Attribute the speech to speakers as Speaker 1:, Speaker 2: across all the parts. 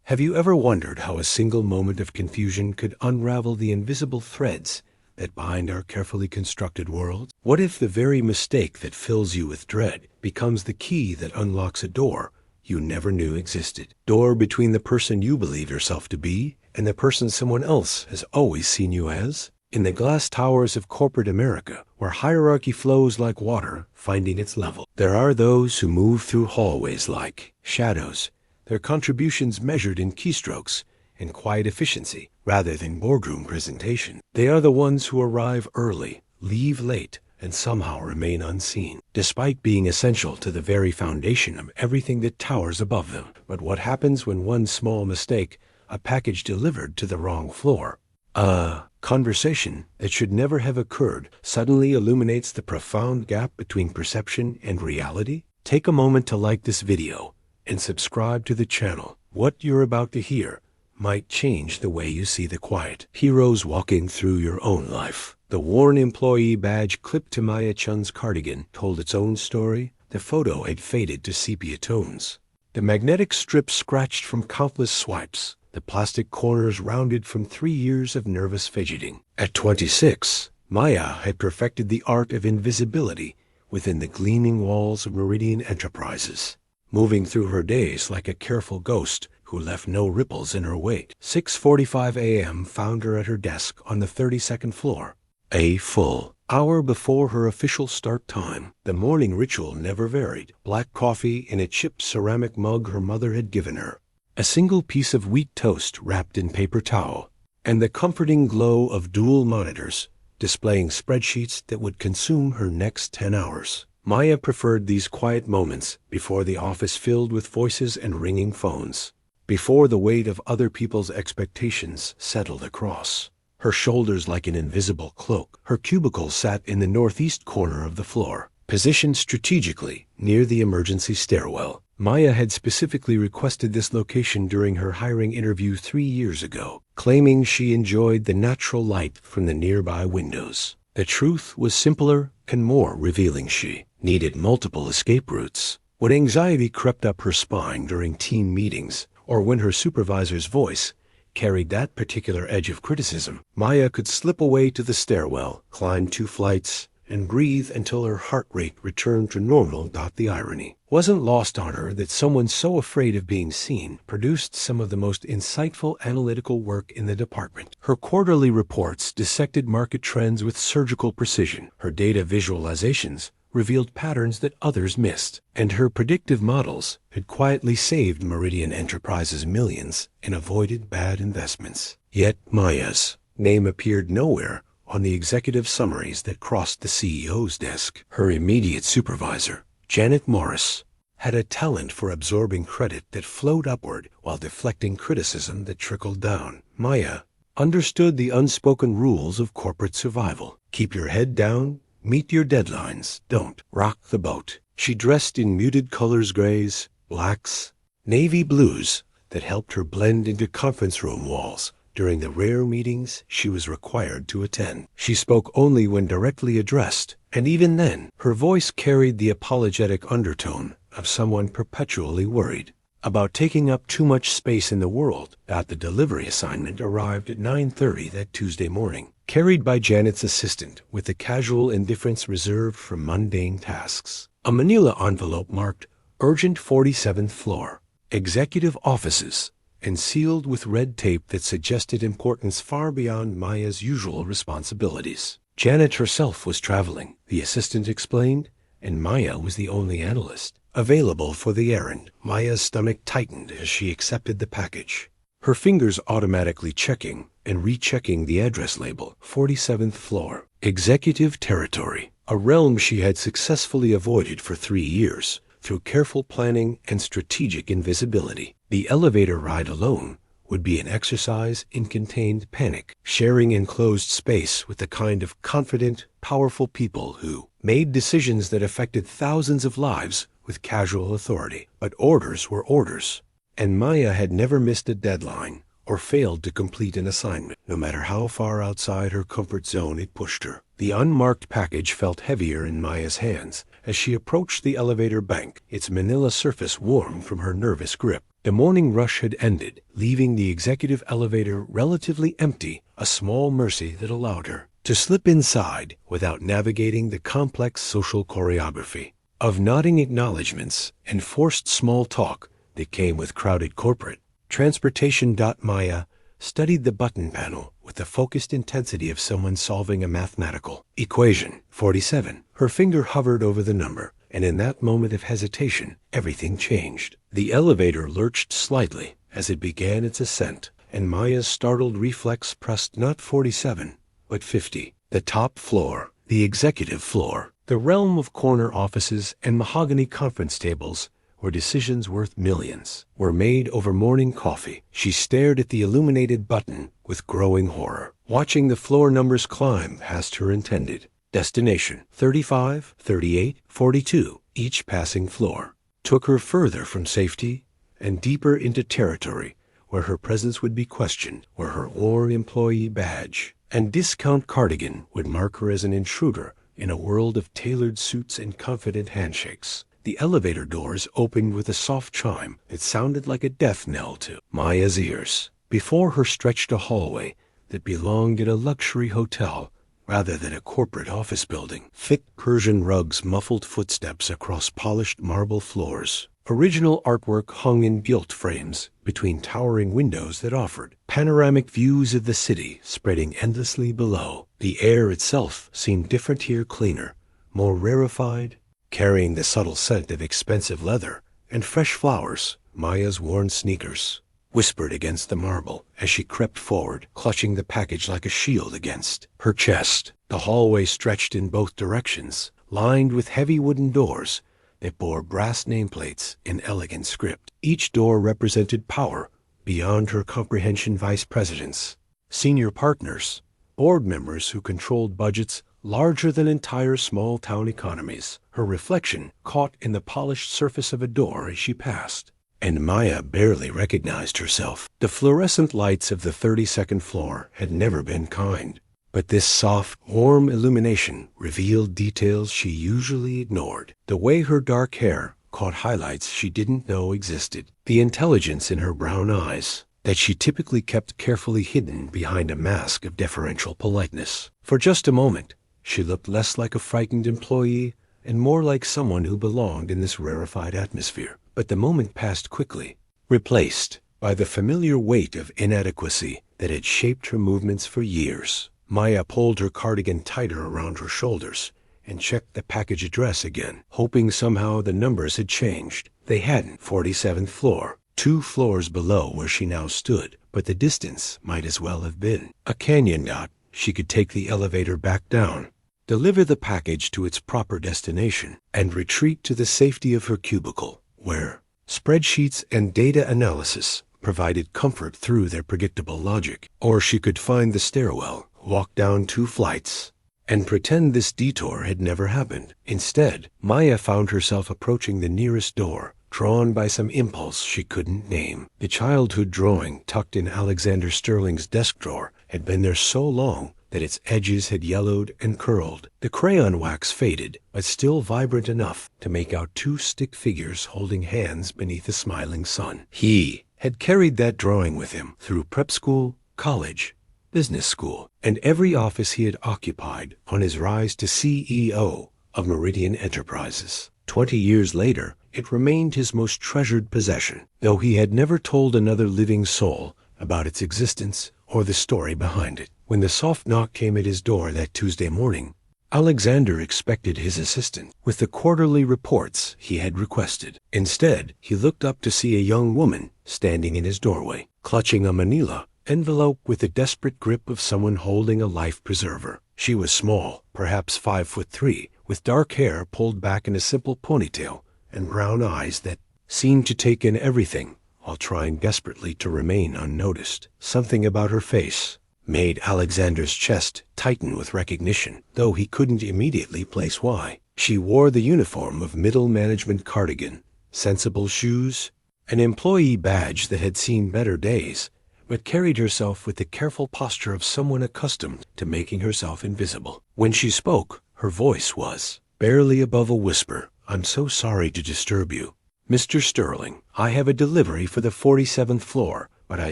Speaker 1: Have you ever wondered how a single moment of confusion could unravel the invisible threads that bind our carefully constructed world? What if the very mistake that fills you with dread becomes the key that unlocks a door you never knew existed? Door between the person you believe yourself to be and the person someone else has always seen you as? In the glass towers of corporate America, where hierarchy flows like water, finding its level, there are those who move through hallways like shadows, their contributions measured in keystrokes and quiet efficiency rather than boardroom presentation. They are the ones who arrive early, leave late, and somehow remain unseen, despite being essential to the very foundation of everything that towers above them. But what happens when one small mistake, a package delivered to the wrong floor, a conversation that should never have occurred, suddenly illuminates the profound gap between perception and reality? Take a moment to like this video and subscribe to the channel. What you're about to hear might change the way you see the quiet heroes walking through your own life. The worn employee badge clipped to Maya Chun's cardigan told its own story. The photo had faded to sepia tones, the magnetic strip scratched from countless swipes, the plastic corners rounded from 3 years of nervous fidgeting. At 26, Maya had perfected the art of invisibility within the gleaming walls of Meridian Enterprises, moving through her days like a careful ghost who left no ripples in her wake. 6:45 a.m. found her at her desk on the 32nd floor, a full hour before her official start time. The morning ritual never varied: black coffee in a chipped ceramic mug her mother had given her, a single piece of wheat toast wrapped in paper towel, and the comforting glow of dual monitors displaying spreadsheets that would consume her next 10 hours. Maya preferred these quiet moments before the office filled with voices and ringing phones, before the weight of other people's expectations settled across her shoulders like an invisible cloak. Her cubicle sat in the northeast corner of the floor, positioned strategically near the emergency stairwell. Maya had specifically requested this location during her hiring interview 3 years ago, claiming she enjoyed the natural light from the nearby windows. The truth was simpler and more revealing. She needed multiple escape routes. When anxiety crept up her spine during team meetings, or when her supervisor's voice carried that particular edge of criticism, Maya could slip away to the stairwell, climb 2 flights, and breathe until her heart rate returned to normal. The irony wasn't lost on her that someone so afraid of being seen produced some of the most insightful analytical work in the department. Her quarterly reports dissected market trends with surgical precision. Her data visualizations revealed patterns that others missed, and her predictive models had quietly saved Meridian Enterprises millions and avoided bad investments. Yet Maya's name appeared nowhere on the executive summaries that crossed the CEO's desk. Her immediate supervisor, Janet Morris, had a talent for absorbing credit that flowed upward while deflecting criticism that trickled down. Maya understood the unspoken rules of corporate survival. Keep your head down, meet your deadlines, don't rock the boat. She dressed in muted colors, grays, blacks, navy blues that helped her blend into conference room walls during the rare meetings she was required to attend. She spoke only when directly addressed, and even then, her voice carried the apologetic undertone of someone perpetually worried about taking up too much space in the world. The delivery assignment arrived at 9:30 that Tuesday morning, carried by Janet's assistant with the casual indifference reserved for mundane tasks. A manila envelope marked Urgent 47th Floor, Executive Offices, and sealed with red tape that suggested importance far beyond Maya's usual responsibilities. Janet herself was traveling, the assistant explained, and Maya was the only analyst available for the errand. Maya's stomach tightened as she accepted the package, her fingers automatically checking and rechecking the address label. 47th floor, Executive Territory, a realm she had successfully avoided for 3 years through careful planning and strategic invisibility. The elevator ride alone would be an exercise in contained panic, sharing enclosed space with the kind of confident, powerful people who made decisions that affected thousands of lives with casual authority. But orders were orders, and Maya had never missed a deadline or failed to complete an assignment, no matter how far outside her comfort zone it pushed her. The unmarked package felt heavier in Maya's hands as she approached the elevator bank, its manila surface warm from her nervous grip. The morning rush had ended, leaving the executive elevator relatively empty, a small mercy that allowed her to slip inside without navigating the complex social choreography of nodding acknowledgments and forced small talk that came with crowded corporate transportation. Maya studied the button panel with the focused intensity of someone solving a mathematical equation. 47. Her finger hovered over the number, and in that moment of hesitation, everything changed. The elevator lurched slightly as it began its ascent, and Maya's startled reflex pressed not 47, but 50. The top floor, the executive floor, the realm of corner offices and mahogany conference tables where decisions worth millions were made over morning coffee. She stared at the illuminated button with growing horror, watching the floor numbers climb past her intended destination. 35, 38, 42. Each passing floor took her further from safety and deeper into territory where her presence would be questioned, where her or employee badge and discount cardigan would mark her as an intruder in a world of tailored suits and confident handshakes. The elevator doors opened with a soft chime that sounded like a death knell to Maya's ears. Before her stretched a hallway that belonged in a luxury hotel rather than a corporate office building. Thick Persian rugs muffled footsteps across polished marble floors. Original artwork hung in gilt frames between towering windows that offered panoramic views of the city spreading endlessly below. The air itself seemed different here, cleaner, more rarefied, carrying the subtle scent of expensive leather and fresh flowers. Maya's worn sneakers whispered against the marble as she crept forward, clutching the package like a shield against her chest. The hallway stretched in both directions, lined with heavy wooden doors that bore brass nameplates in elegant script. Each door represented power beyond her comprehension. Vice presidents, senior partners, board members who controlled budgets larger than entire small-town economies. Her reflection caught in the polished surface of a door as she passed, and Maya barely recognized herself. The fluorescent lights of the 32nd floor had never been kind, but this soft, warm illumination revealed details she usually ignored. The way her dark hair caught highlights she didn't know existed, the intelligence in her brown eyes that she typically kept carefully hidden behind a mask of deferential politeness. For just a moment, she looked less like a frightened employee and more like someone who belonged in this rarefied atmosphere. But the moment passed quickly, replaced by the familiar weight of inadequacy that had shaped her movements for years. Maya pulled her cardigan tighter around her shoulders and checked the package address again, hoping somehow the numbers had changed. They hadn't. 47th floor, 2 floors below where she now stood, but the distance might as well have been a canyon dot. She could take the elevator back down, deliver the package to its proper destination, and retreat to the safety of her cubicle, where spreadsheets and data analysis provided comfort through their predictable logic. Or she could find the stairwell, walk down 2 flights, and pretend this detour had never happened. Instead, Maya found herself approaching the nearest door, drawn by some impulse she couldn't name. The childhood drawing tucked in Alexander Sterling's desk drawer had been there so long that its edges had yellowed and curled. The crayon wax faded, but still vibrant enough to make out 2 stick figures holding hands beneath a smiling sun. He had carried that drawing with him through prep school, college, business school, and every office he had occupied on his rise to CEO of Meridian Enterprises. 20 years later, it remained his most treasured possession, though he had never told another living soul about its existence or the story behind it. When the soft knock came at his door that Tuesday morning, Alexander expected his assistant with the quarterly reports he had requested. Instead, he looked up to see a young woman standing in his doorway, clutching a manila envelope with the desperate grip of someone holding a life preserver. She was small, perhaps 5'3", with dark hair pulled back in a simple ponytail and brown eyes that seemed to take in everything while trying desperately to remain unnoticed. Something about her face made Alexander's chest tighten with recognition, though he couldn't immediately place why. She wore the uniform of middle management cardigan, sensible shoes, an employee badge that had seen better days, but carried herself with the careful posture of someone accustomed to making herself invisible. When she spoke, her voice was barely above a whisper. "I'm so sorry to disturb you, Mr. Sterling, I have a delivery for the 47th floor, but I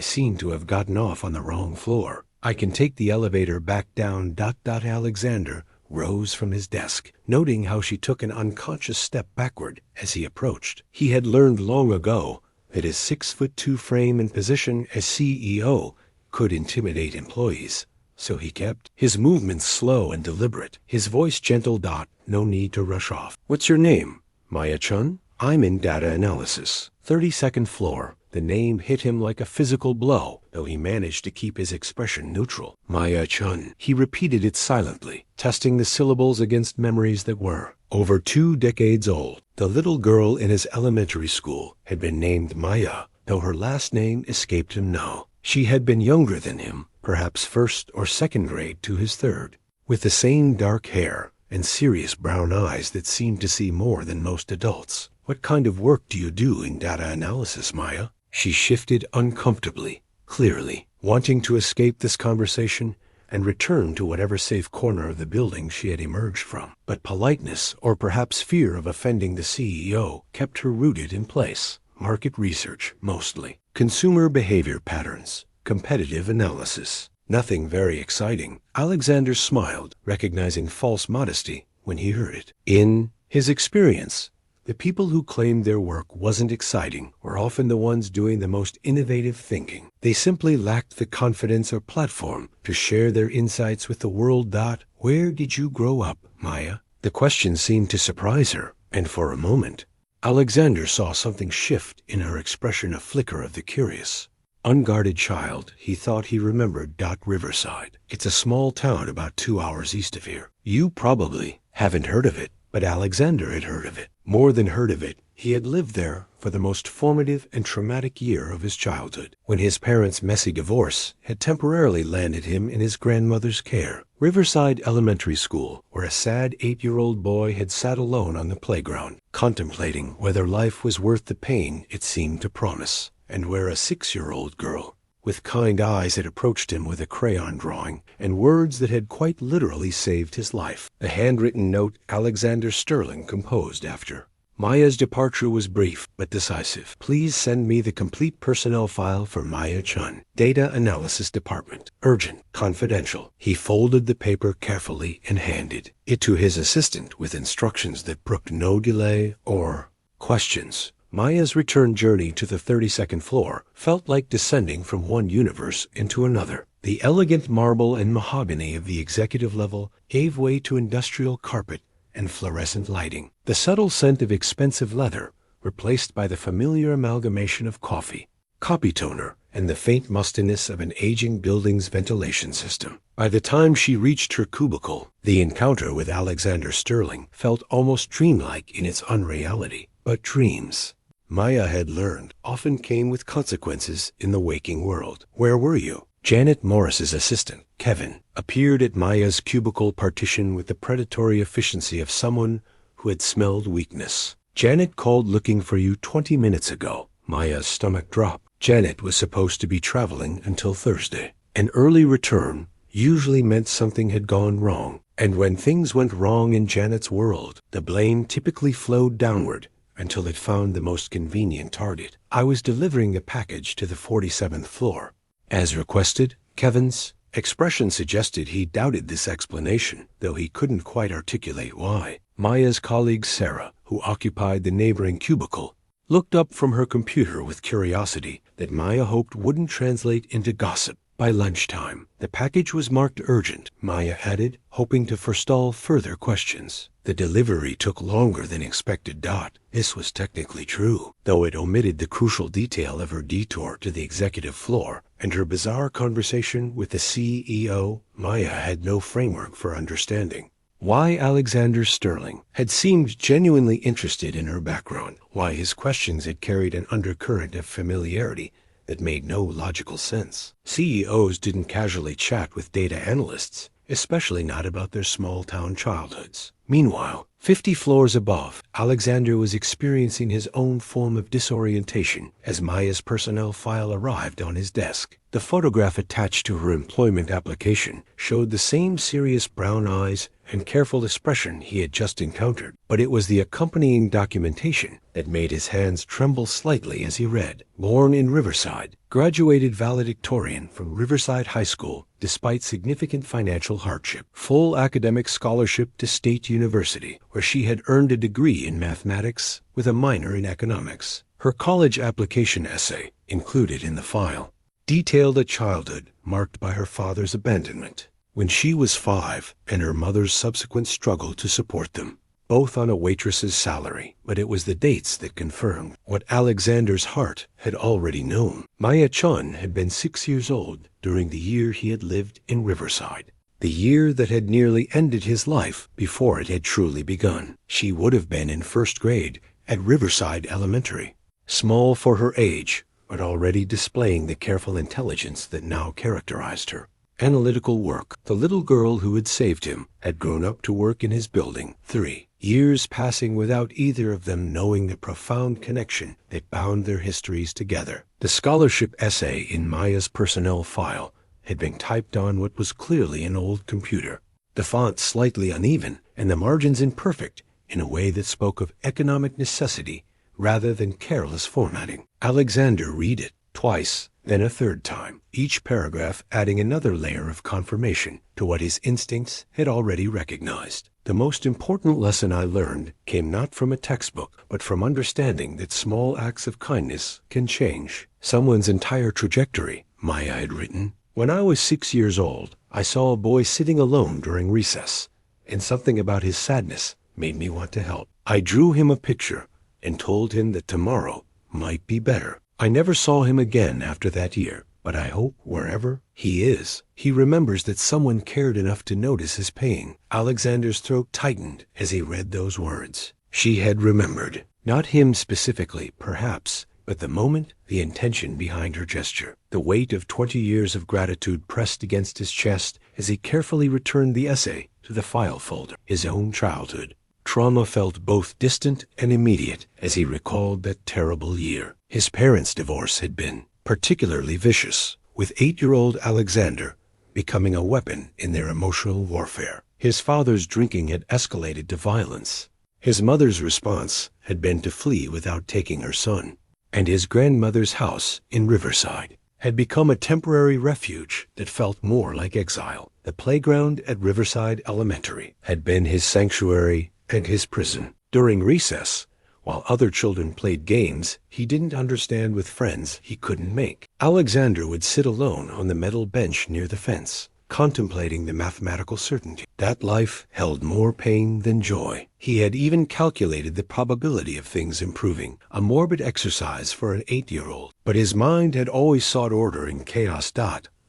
Speaker 1: seem to have gotten off on the wrong floor. I can take the elevator back down. Alexander rose from his desk, noting how she took an unconscious step backward as he approached. He had learned long ago that his 6'2" frame and position as CEO could intimidate employees, so he kept his movements slow and deliberate, his voice gentle. No need to rush off. What's your name? Maya-chun? I'm in data analysis. 32nd floor. The name hit him like a physical blow, though he managed to keep his expression neutral. Maya-chun. He repeated it silently, testing the syllables against memories that were over 2 decades old. The little girl in his elementary school had been named Maya, though her last name escaped him now. She had been younger than him, perhaps first or second grade to his third, with the same dark hair and serious brown eyes that seemed to see more than most adults. What kind of work do you do in data analysis, Maya? She shifted uncomfortably, clearly, wanting to escape this conversation and return to whatever safe corner of the building she had emerged from. But politeness, or perhaps fear of offending the CEO, kept her rooted in place. Market research, mostly. Consumer behavior patterns. Competitive analysis. Nothing very exciting. Alexander smiled, recognizing false modesty when he heard it. In his experience, the people who claimed their work wasn't exciting were often the ones doing the most innovative thinking. They simply lacked the confidence or platform to share their insights with the world. Where did you grow up, Maya? The question seemed to surprise her, and for a moment, Alexander saw something shift in her expression, a flicker of the curious. Unguarded child, he thought he remembered. Riverside. It's a small town about 2 hours east of here. You probably haven't heard of it, but Alexander had heard of it. More than heard of it, he had lived there for the most formative and traumatic year of his childhood, when his parents' messy divorce had temporarily landed him in his grandmother's care. Riverside Elementary School, where a sad 8-year-old boy had sat alone on the playground, contemplating whether life was worth the pain it seemed to promise, and where a 6-year-old girl with kind eyes had approached him with a crayon drawing and words that had quite literally saved his life. A handwritten note Alexander Sterling composed after Maya's departure was brief but decisive. Please send me the complete personnel file for Maya-chun. Data Analysis Department. Urgent. Confidential. He folded the paper carefully and handed it to his assistant with instructions that brooked no delay or questions. Maya's return journey to the 32nd floor felt like descending from one universe into another. The elegant marble and mahogany of the executive level gave way to industrial carpet and fluorescent lighting. The subtle scent of expensive leather replaced by the familiar amalgamation of coffee, copy toner, and the faint mustiness of an aging building's ventilation system. By the time she reached her cubicle, the encounter with Alexander Sterling felt almost dreamlike in its unreality. But dreams, Maya had learned, often came with consequences in the waking world. Where were you? Janet Morris's assistant, Kevin, appeared at Maya's cubicle partition with the predatory efficiency of someone who had smelled weakness. Janet called looking for you 20 minutes ago. Maya's stomach dropped. Janet was supposed to be traveling until Thursday. An early return usually meant something had gone wrong. And when things went wrong in Janet's world, the blame typically flowed downward until it found the most convenient target. I was delivering a package to the 47th floor. As requested, Kevin's expression suggested he doubted this explanation, though he couldn't quite articulate why. Maya's colleague Sarah, who occupied the neighboring cubicle, looked up from her computer with curiosity that Maya hoped wouldn't translate into gossip. By lunchtime, the package was marked urgent, Maya added, hoping to forestall further questions. The delivery took longer than expected. This was technically true, though it omitted the crucial detail of her detour to the executive floor and her bizarre conversation with the CEO. Maya had no framework for understanding why Alexander Sterling had seemed genuinely interested in her background, why his questions had carried an undercurrent of familiarity that made no logical sense. CEOs didn't casually chat with data analysts, especially not about their small-town childhoods. Meanwhile, 50 floors above, Alexander was experiencing his own form of disorientation as Maya's personnel file arrived on his desk. The photograph attached to her employment application showed the same serious brown eyes and careful expression he had just encountered, but it was the accompanying documentation that made his hands tremble slightly as he read. Born in Riverside, graduated valedictorian from Riverside High School despite significant financial hardship, full academic scholarship to State University, where she had earned a degree in mathematics with a minor in economics. Her college application essay, included in the file, detailed a childhood marked by her father's abandonment when she was 5 and her mother's subsequent struggle to support them, both on a waitress's salary. But it was the dates that confirmed what Alexander's heart had already known. Maya Chun had been 6 years old during the year he had lived in Riverside, the year that had nearly ended his life before it had truly begun. She would have been in 1st grade at Riverside Elementary, small for her age, but already displaying the careful intelligence that now characterized her. Analytical work. The little girl who had saved him had grown up to work in his building. 3 years passing without either of them knowing the profound connection that bound their histories together. The scholarship essay in Maya's personnel file had been typed on what was clearly an old computer, the font slightly uneven and the margins imperfect in a way that spoke of economic necessity rather than careless formatting. Alexander read it twice, then a 3rd time, each paragraph adding another layer of confirmation to what his instincts had already recognized. The most important lesson I learned came not from a textbook, but from understanding that small acts of kindness can change someone's entire trajectory, Maya had written. When I was 6 years old, I saw a boy sitting alone during recess, and something about his sadness made me want to help. I drew him a picture and told him that tomorrow might be better. I never saw him again after that year, but I hope wherever he is, he remembers that someone cared enough to notice his pain. Alexander's throat tightened as he read those words. She had remembered. Not him specifically, perhaps, but the moment, the intention behind her gesture. The weight of 20 years of gratitude pressed against his chest as he carefully returned the essay to the file folder. His own childhood. Trauma felt both distant and immediate as he recalled that terrible year. His parents' divorce had been particularly vicious, with 8-year-old Alexander becoming a weapon in their emotional warfare. His father's drinking had escalated to violence. His mother's response had been to flee without taking her son. And his grandmother's house in Riverside had become a temporary refuge that felt more like exile. The playground at Riverside Elementary had been his sanctuary and his prison. During recess, while other children played games he didn't understand with friends he couldn't make, Alexander would sit alone on the metal bench near the fence, contemplating the mathematical certainty. That life held more pain than joy. He had even calculated the probability of things improving, a morbid exercise for an 8-year-old. But his mind had always sought order in chaos.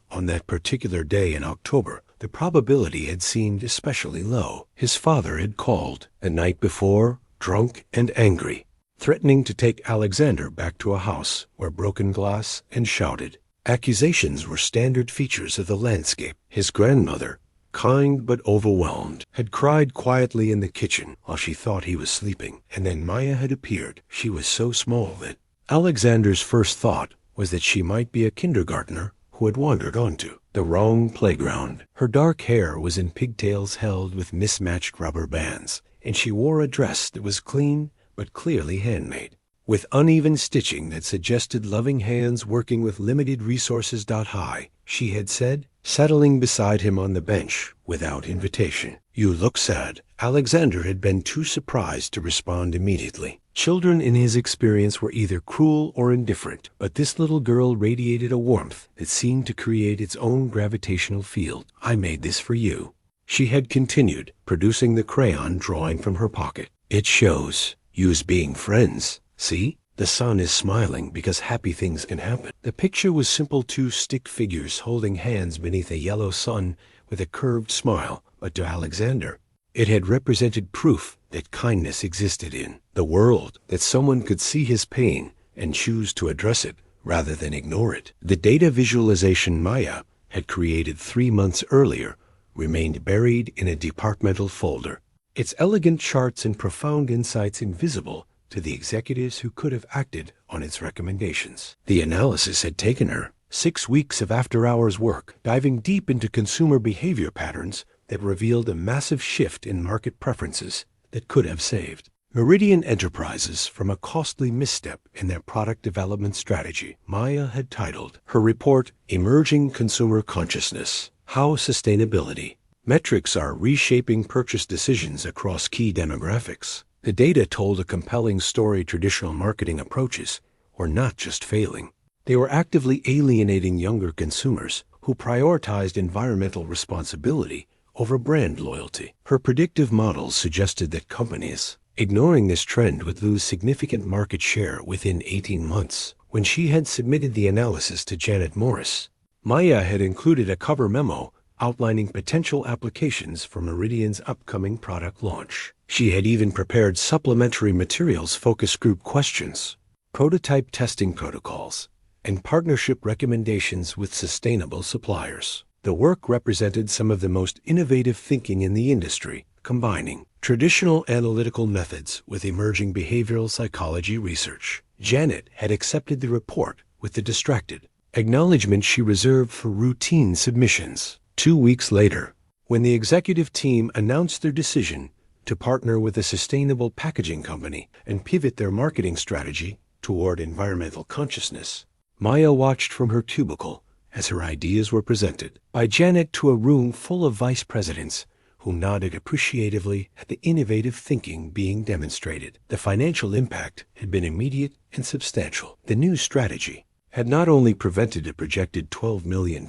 Speaker 1: On that particular day in October, the probability had seemed especially low. His father had called a night before, drunk and angry, threatening to take Alexander back to a house where broken glass and shouted. Accusations were standard features of the landscape. His grandmother, kind but overwhelmed, had cried quietly in the kitchen while she thought he was sleeping, and then Maya had appeared. She was so small that Alexander's first thought was that she might be a kindergartner who had wandered onto the wrong playground. Her dark hair was in pigtails held with mismatched rubber bands, and she wore a dress that was clean but clearly handmade, with uneven stitching that suggested loving hands working with limited resources. Hi, she had said, settling beside him on the bench without invitation. You look sad. Alexander had been too surprised to respond immediately. Children in his experience were either cruel or indifferent, but this little girl radiated a warmth that seemed to create its own gravitational field. I made this for you, she had continued, producing the crayon drawing from her pocket. It shows yous being friends. See? The sun is smiling because happy things can happen. The picture was simple 2 stick figures holding hands beneath a yellow sun with a curved smile, but to Alexander, it had represented proof that kindness existed in the world, that someone could see his pain and choose to address it rather than ignore it. The data visualization Maya had created 3 months earlier remained buried in a departmental folder, its elegant charts and profound insights invisible to the executives who could have acted on its recommendations. The analysis had taken her 6 weeks of after-hours work, diving deep into consumer behavior patterns that revealed a massive shift in market preferences that could have saved Meridian Enterprises from a costly misstep in their product development strategy. Maya had titled her report, Emerging Consumer Consciousness: How Sustainability Metrics Are Reshaping Purchase Decisions Across Key Demographics. The data told a compelling story. Traditional marketing approaches were not just failing. They were actively alienating younger consumers who prioritized environmental responsibility over brand loyalty. Her predictive models suggested that companies ignoring this trend would lose significant market share within 18 months. When she had submitted the analysis to Janet Morris, Maya had included a cover memo outlining potential applications for Meridian's upcoming product launch. She had even prepared supplementary materials, focus group questions, prototype testing protocols, and partnership recommendations with sustainable suppliers. The work represented some of the most innovative thinking in the industry, combining traditional analytical methods with emerging behavioral psychology research. Janet had accepted the report with the distracted acknowledgement she reserved for routine submissions. 2 weeks later, when the executive team announced their decision to partner with a sustainable packaging company and pivot their marketing strategy toward environmental consciousness, Maya watched from her cubicle as her ideas were presented by Janet to a room full of vice presidents who nodded appreciatively at the innovative thinking being demonstrated. The financial impact had been immediate and substantial. The new strategy had not only prevented a projected $12 million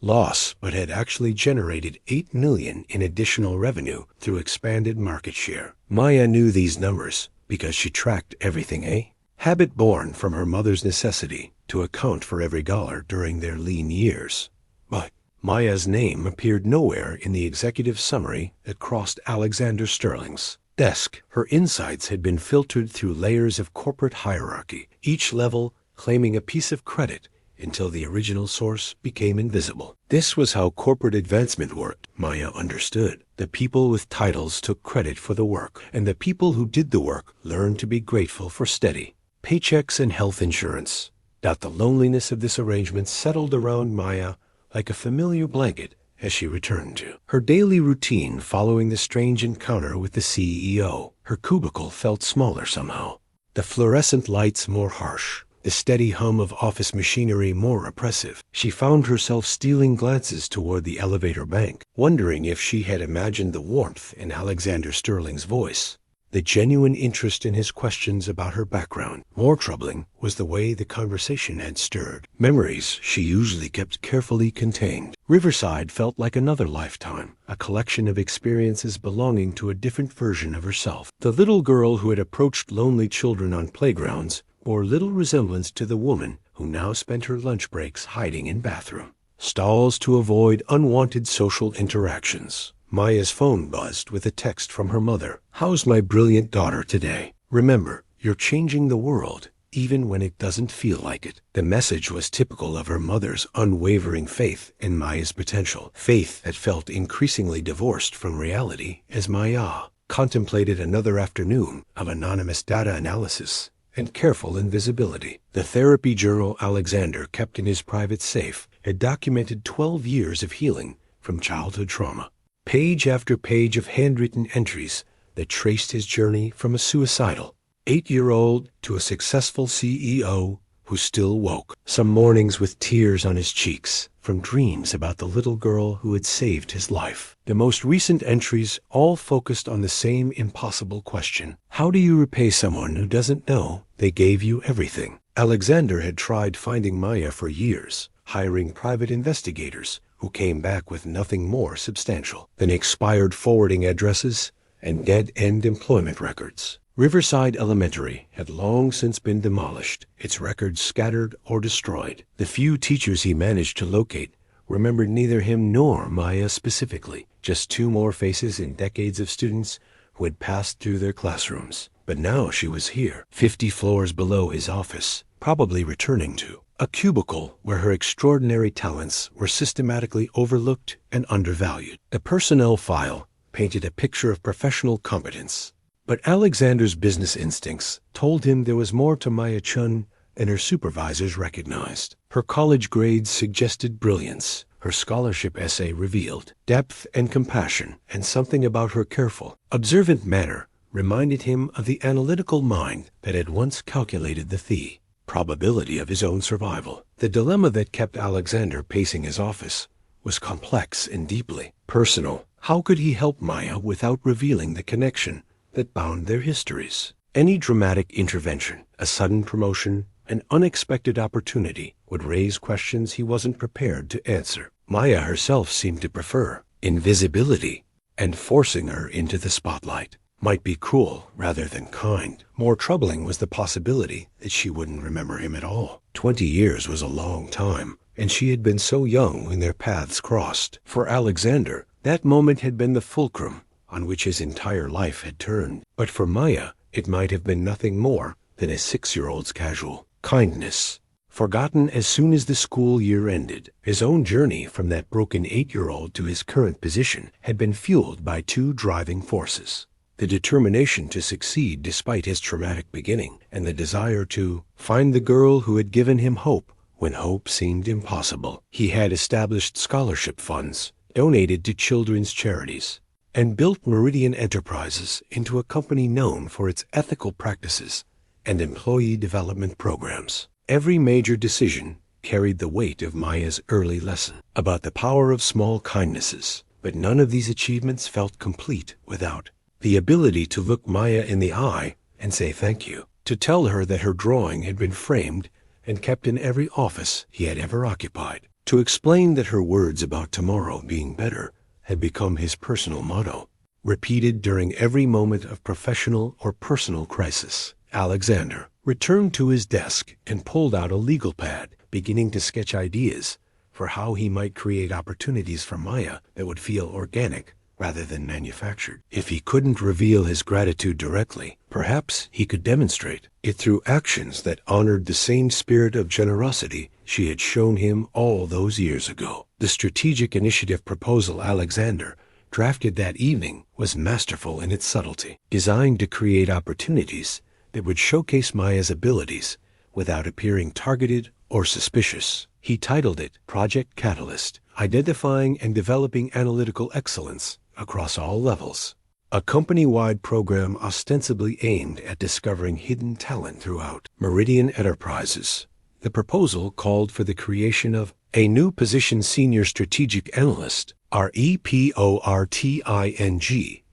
Speaker 1: loss, but had actually generated $8 million in additional revenue through expanded market share. Maya knew these numbers because she tracked everything, habit born from her mother's necessity to account for every dollar during their lean years. But Maya's name appeared nowhere in the executive summary that crossed Alexander Sterling's desk. Her insights had been filtered through layers of corporate hierarchy, each level claiming a piece of credit until the original source became invisible. This was how corporate advancement worked, Maya understood. The people with titles took credit for the work, and the people who did the work learned to be grateful for steady paychecks and health insurance. The loneliness of this arrangement settled around Maya like a familiar blanket as she returned to her daily routine following the strange encounter with the CEO. Her cubicle felt smaller somehow, the fluorescent lights more harsh, the steady hum of office machinery more oppressive. She found herself stealing glances toward the elevator bank, wondering if she had imagined the warmth in Alexander Sterling's voice, the genuine interest in his questions about her background. More troubling was the way the conversation had stirred memories she usually kept carefully contained. Riverside felt like another lifetime, a collection of experiences belonging to a different version of herself. The little girl who had approached lonely children on playgrounds bore little resemblance to the woman who now spent her lunch breaks hiding in bathroom stalls to avoid unwanted social interactions. Maya's phone buzzed with a text from her mother. "How's my brilliant daughter today? Remember, you're changing the world, even when it doesn't feel like it." The message was typical of her mother's unwavering faith in Maya's potential, faith that felt increasingly divorced from reality as Maya contemplated another afternoon of anonymous data analysis and careful invisibility. The therapy journal Alexander kept in his private safe had documented 12 years of healing from childhood trauma. Page after page of handwritten entries that traced his journey from a suicidal 8-year-old to a successful CEO who still woke, some mornings with tears on his cheeks, from dreams about the little girl who had saved his life. The most recent entries all focused on the same impossible question: how do you repay someone who doesn't know they gave you everything? Alexander had tried finding Maya for years, hiring private investigators who came back with nothing more substantial than expired forwarding addresses and dead-end employment records. Riverside Elementary had long since been demolished, its records scattered or destroyed. The few teachers he managed to locate remembered neither him nor Maya specifically, just 2 more faces in decades of students who had passed through their classrooms. But now she was here, 50 floors below his office, probably returning to a cubicle where her extraordinary talents were systematically overlooked and undervalued. The personnel file painted a picture of professional competence, but Alexander's business instincts told him there was more to Maya Chun than her supervisors recognized. Her college grades suggested brilliance, her scholarship essay revealed depth and compassion, and something about her careful, observant manner reminded him of the analytical mind that had once calculated the probability of his own survival. The dilemma that kept Alexander pacing his office was complex and deeply personal. How could he help Maya without revealing the connection that bound their histories? Any dramatic intervention, a sudden promotion, an unexpected opportunity would raise questions he wasn't prepared to answer. Maya herself seemed to prefer invisibility, and forcing her into the spotlight might be cruel rather than kind. More troubling was the possibility that she wouldn't remember him at all. 20 years was a long time, and she had been so young when their paths crossed. For Alexander, that moment had been the fulcrum on which his entire life had turned. But for Maya, it might have been nothing more than a 6-year-old's casual kindness, forgotten as soon as the school year ended. His own journey from that broken 8-year-old to his current position had been fueled by 2 driving forces: the determination to succeed despite his traumatic beginning, and the desire to find the girl who had given him hope when hope seemed impossible. He had established scholarship funds, donated to children's charities, and built Meridian Enterprises into a company known for its ethical practices and employee development programs. Every major decision carried the weight of Maya's early lesson about the power of small kindnesses, but none of these achievements felt complete without the ability to look Maya in the eye and say thank you, to tell her that her drawing had been framed and kept in every office he had ever occupied, to explain that her words about tomorrow being better had become his personal motto, repeated during every moment of professional or personal crisis. Alexander returned to his desk and pulled out a legal pad, beginning to sketch ideas for how he might create opportunities for Maya that would feel organic rather than manufactured. If he couldn't reveal his gratitude directly, perhaps he could demonstrate it through actions that honored the same spirit of generosity she had shown him all those years ago. The strategic initiative proposal Alexander drafted that evening was masterful in its subtlety, designed to create opportunities that would showcase Maya's abilities without appearing targeted or suspicious. He titled it Project Catalyst, Identifying and Developing Analytical Excellence Across All Levels, a company-wide program ostensibly aimed at discovering hidden talent throughout Meridian Enterprises. The proposal called for the creation of a new position, Senior Strategic Analyst, REPORTING,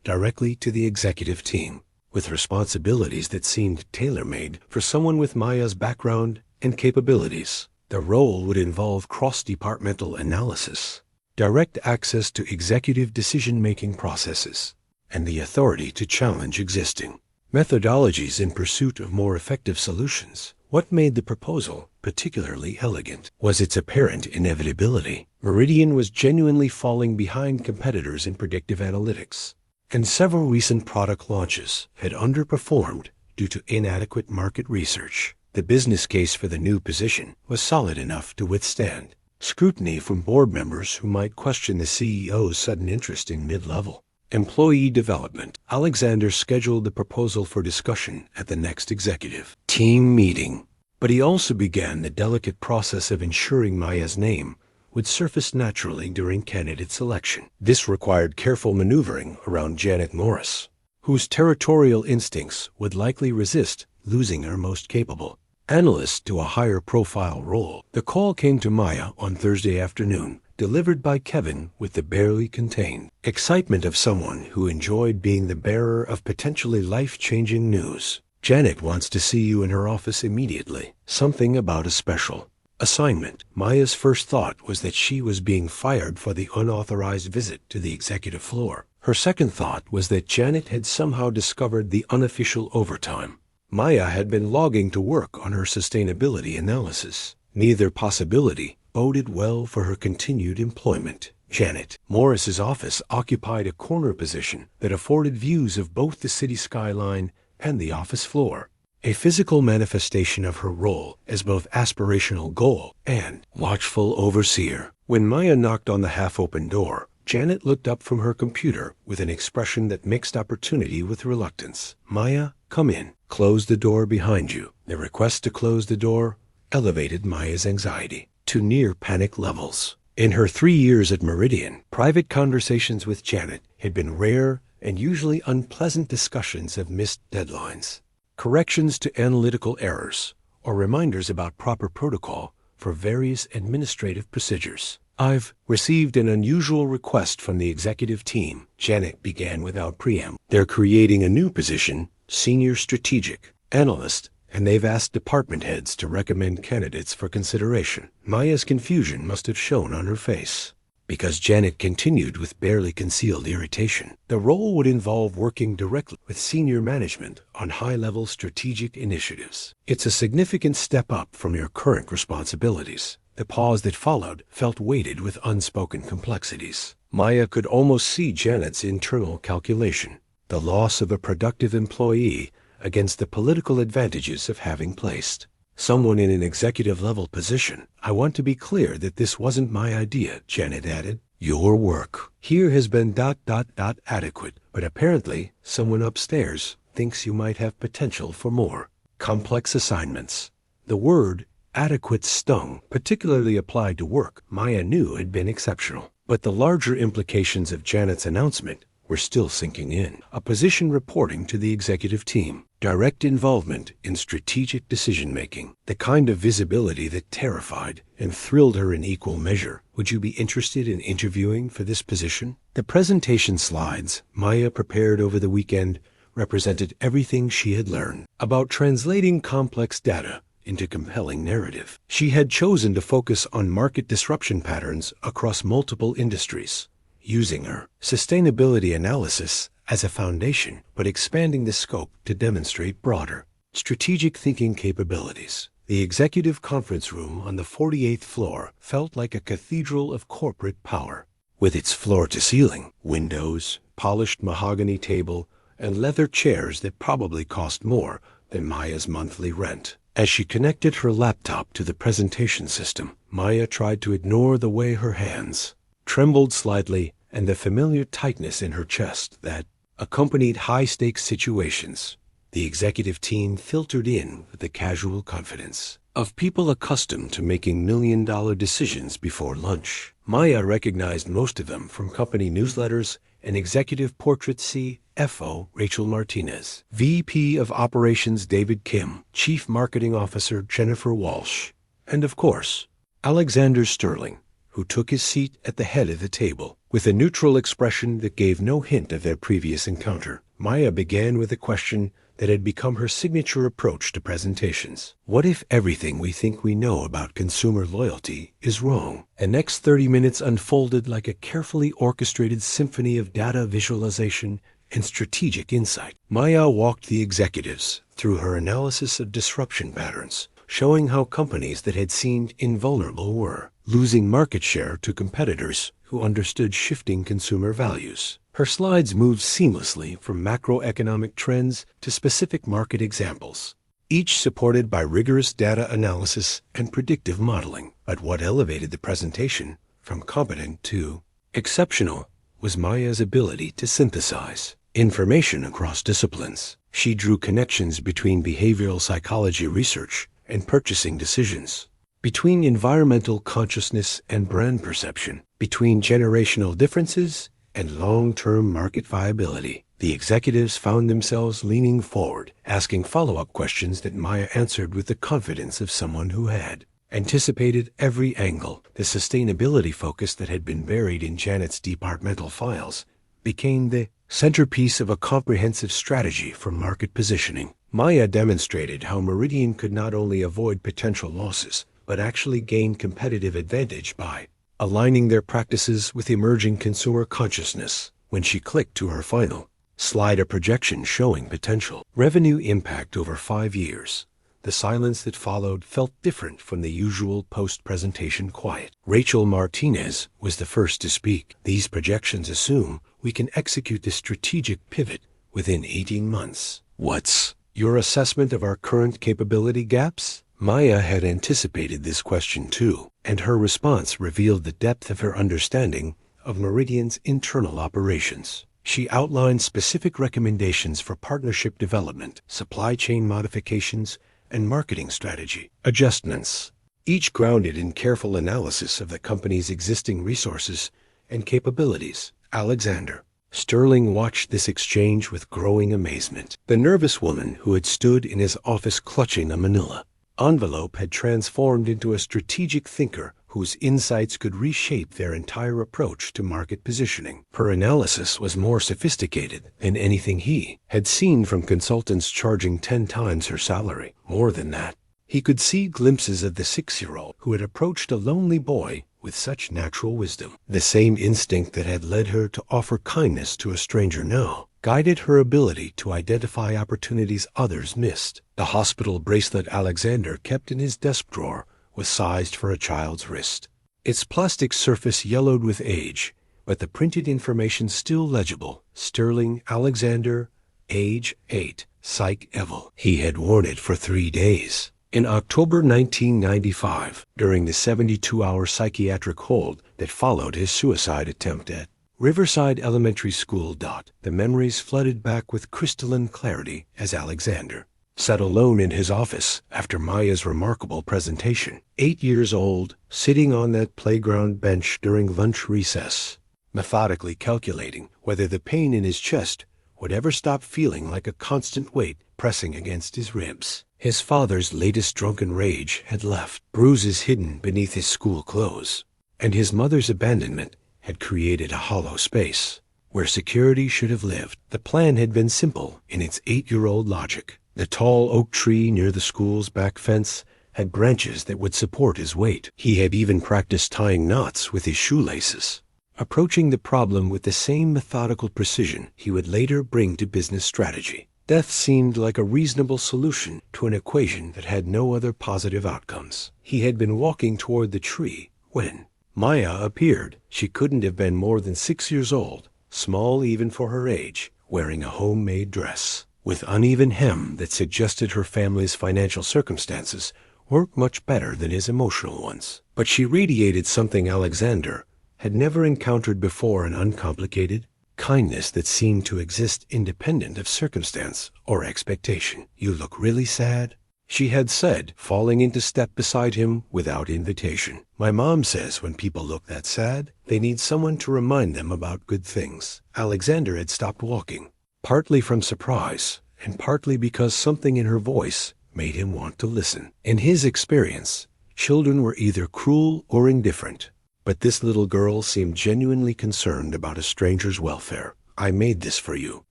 Speaker 1: directly to the executive team, with responsibilities that seemed tailor-made for someone with Maya's background and capabilities. The role would involve cross-departmental analysis, direct access to executive decision-making processes, and the authority to challenge existing methodologies in pursuit of more effective solutions. What made the proposal particularly elegant was its apparent inevitability. Meridian was genuinely falling behind competitors in predictive analytics, and several recent product launches had underperformed due to inadequate market research. The business case for the new position was solid enough to withstand scrutiny from board members who might question the CEO's sudden interest in mid-level employee development. Alexander scheduled the proposal for discussion at the next executive team meeting, but he also began the delicate process of ensuring Maya's name would surface naturally during candidate selection. This required careful maneuvering around Janet Morris, whose territorial instincts would likely resist losing her most capable analyst to a higher profile role. The call came to Maya on Thursday afternoon, delivered by Kevin with the barely contained excitement of someone who enjoyed being the bearer of potentially life-changing news. Janet wants to see you in her office immediately. Something about a special assignment. Maya's first thought was that she was being fired for the unauthorized visit to the executive floor. Her second thought was that Janet had somehow discovered the unofficial overtime Maya had been logging to work on her sustainability analysis. Neither possibility boded well for her continued employment. Janet Morris's office occupied a corner position that afforded views of both the city skyline and the office floor, a physical manifestation of her role as both aspirational goal and watchful overseer. When Maya knocked on the half-open door, Janet looked up from her computer with an expression that mixed opportunity with reluctance. "Maya, come in. Close the door behind you." The request to close the door elevated Maya's anxiety to near panic levels. In her 3 years at Meridian, private conversations with Janet had been rare and usually unpleasant discussions of missed deadlines, corrections to analytical errors, or reminders about proper protocol for various administrative procedures. "I've received an unusual request from the executive team," Janet began without preamble. "They're creating a new position, Senior Strategic Analyst, and they've asked department heads to recommend candidates for consideration." Maya's confusion must have shown on her face, because Janet continued with barely concealed irritation. "The role would involve working directly with senior management on high-level strategic initiatives. It's a significant step up from your current responsibilities." The pause that followed felt weighted with unspoken complexities. Maya could almost see Janet's internal calculation, the loss of a productive employee against the political advantages of having placed someone in an executive-level position. "I want to be clear that this wasn't my idea," Janet added. "Your work here has been adequate, but apparently someone upstairs thinks you might have potential for more complex assignments." The word adequate stung, particularly applied to work Maya knew had been exceptional. But the larger implications of Janet's announcement were still sinking in. A position reporting to the executive team, direct involvement in strategic decision-making, the kind of visibility that terrified and thrilled her in equal measure. "Would you be interested in interviewing for this position?" The presentation slides Maya prepared over the weekend represented everything she had learned about translating complex data into compelling narrative. She had chosen to focus on market disruption patterns across multiple industries, using her sustainability analysis as a foundation, but expanding the scope to demonstrate broader strategic thinking capabilities. The executive conference room on the 48th floor felt like a cathedral of corporate power, with its floor-to-ceiling windows, polished mahogany table, and leather chairs that probably cost more than Maya's monthly rent. As she connected her laptop to the presentation system, Maya tried to ignore the way her hands trembled slightly and the familiar tightness in her chest that accompanied high-stakes situations. The executive team filtered in with the casual confidence of people accustomed to making million-dollar decisions before lunch. Maya recognized most of them from company newsletters and executive portraits. CFO Rachel Martinez, VP of Operations David Kim, Chief Marketing Officer Jennifer Walsh, and of course, Alexander Sterling, who took his seat at the head of the table. With a neutral expression that gave no hint of their previous encounter, Maya began with a question that had become her signature approach to presentations. What if everything we think we know about consumer loyalty is wrong? The next 30 minutes unfolded like a carefully orchestrated symphony of data visualization and strategic insight. Maya walked the executives through her analysis of disruption patterns, showing how companies that had seemed invulnerable were losing market share to competitors who understood shifting consumer values. Her slides moved seamlessly from macroeconomic trends to specific market examples, each supported by rigorous data analysis and predictive modeling. But what elevated the presentation from competent to exceptional was Maya's ability to synthesize information across disciplines. She drew connections between behavioral psychology research and purchasing decisions, between environmental consciousness and brand perception, between generational differences and long-term market viability. The executives found themselves leaning forward, asking follow-up questions that Maya answered with the confidence of someone who had anticipated every angle. The sustainability focus that had been buried in Janet's departmental files became the centerpiece of a comprehensive strategy for market positioning. Maya demonstrated how Meridian could not only avoid potential losses, but actually gain competitive advantage by aligning their practices with emerging consumer consciousness. When she clicked to her final slide, a projection showing potential revenue impact over 5 years, the silence that followed felt different from the usual post-presentation quiet. Rachel Martinez was the first to speak. "These projections assume we can execute this strategic pivot within 18 months. What's your assessment of our current capability gaps?" Maya had anticipated this question too, and her response revealed the depth of her understanding of Meridian's internal operations. She outlined specific recommendations for partnership development, supply chain modifications, and marketing strategy adjustments. each grounded in careful analysis of the company's existing resources and capabilities. Alexander. Sterling watched this exchange with growing amazement. The nervous woman who had stood in his office clutching a manila envelope had transformed into a strategic thinker whose insights could reshape their entire approach to market positioning. Her analysis was more sophisticated than anything he had seen from consultants charging 10 times her salary. More than that, he could see glimpses of the 6-year-old who had approached a lonely boy with such natural wisdom. The same instinct that had led her to offer kindness to a stranger now guided her ability to identify opportunities others missed. The hospital bracelet Alexander kept in his desk drawer was sized for a child's wrist. Its plastic surface yellowed with age, but the printed information still legible. Sterling Alexander, age 8, Psych Eval. He had worn it for 3 days. In October 1995, during the 72-hour psychiatric hold that followed his suicide attempt at Riverside Elementary School. The memories flooded back with crystalline clarity as Alexander sat alone in his office after Maya's remarkable presentation. 8 years old, sitting on that playground bench during lunch recess, methodically calculating whether the pain in his chest would ever stop feeling like a constant weight pressing against his ribs. His father's latest drunken rage had left, bruises hidden beneath his school clothes, and his mother's abandonment had created a hollow space where security should have lived. The plan had been simple in its 8-year-old logic. The tall oak tree near the school's back fence had branches that would support his weight. He had even practiced tying knots with his shoelaces, approaching the problem with the same methodical precision he would later bring to business strategy. Death seemed like a reasonable solution to an equation that had no other positive outcomes. He had been walking toward the tree when Maya appeared. She couldn't have been more than 6 years old, small even for her age, wearing a homemade dress, with uneven hem that suggested her family's financial circumstances weren't much better than his emotional ones. But she radiated something Alexander had never encountered before, an uncomplicated kindness that seemed to exist independent of circumstance or expectation. "You look really sad," she had said, falling into step beside him without invitation. "My mom says when people look that sad, they need someone to remind them about good things." Alexander had stopped walking, partly from surprise and partly because something in her voice made him want to listen. In his experience, children were either cruel or indifferent, but this little girl seemed genuinely concerned about a stranger's welfare. "I made this for you,"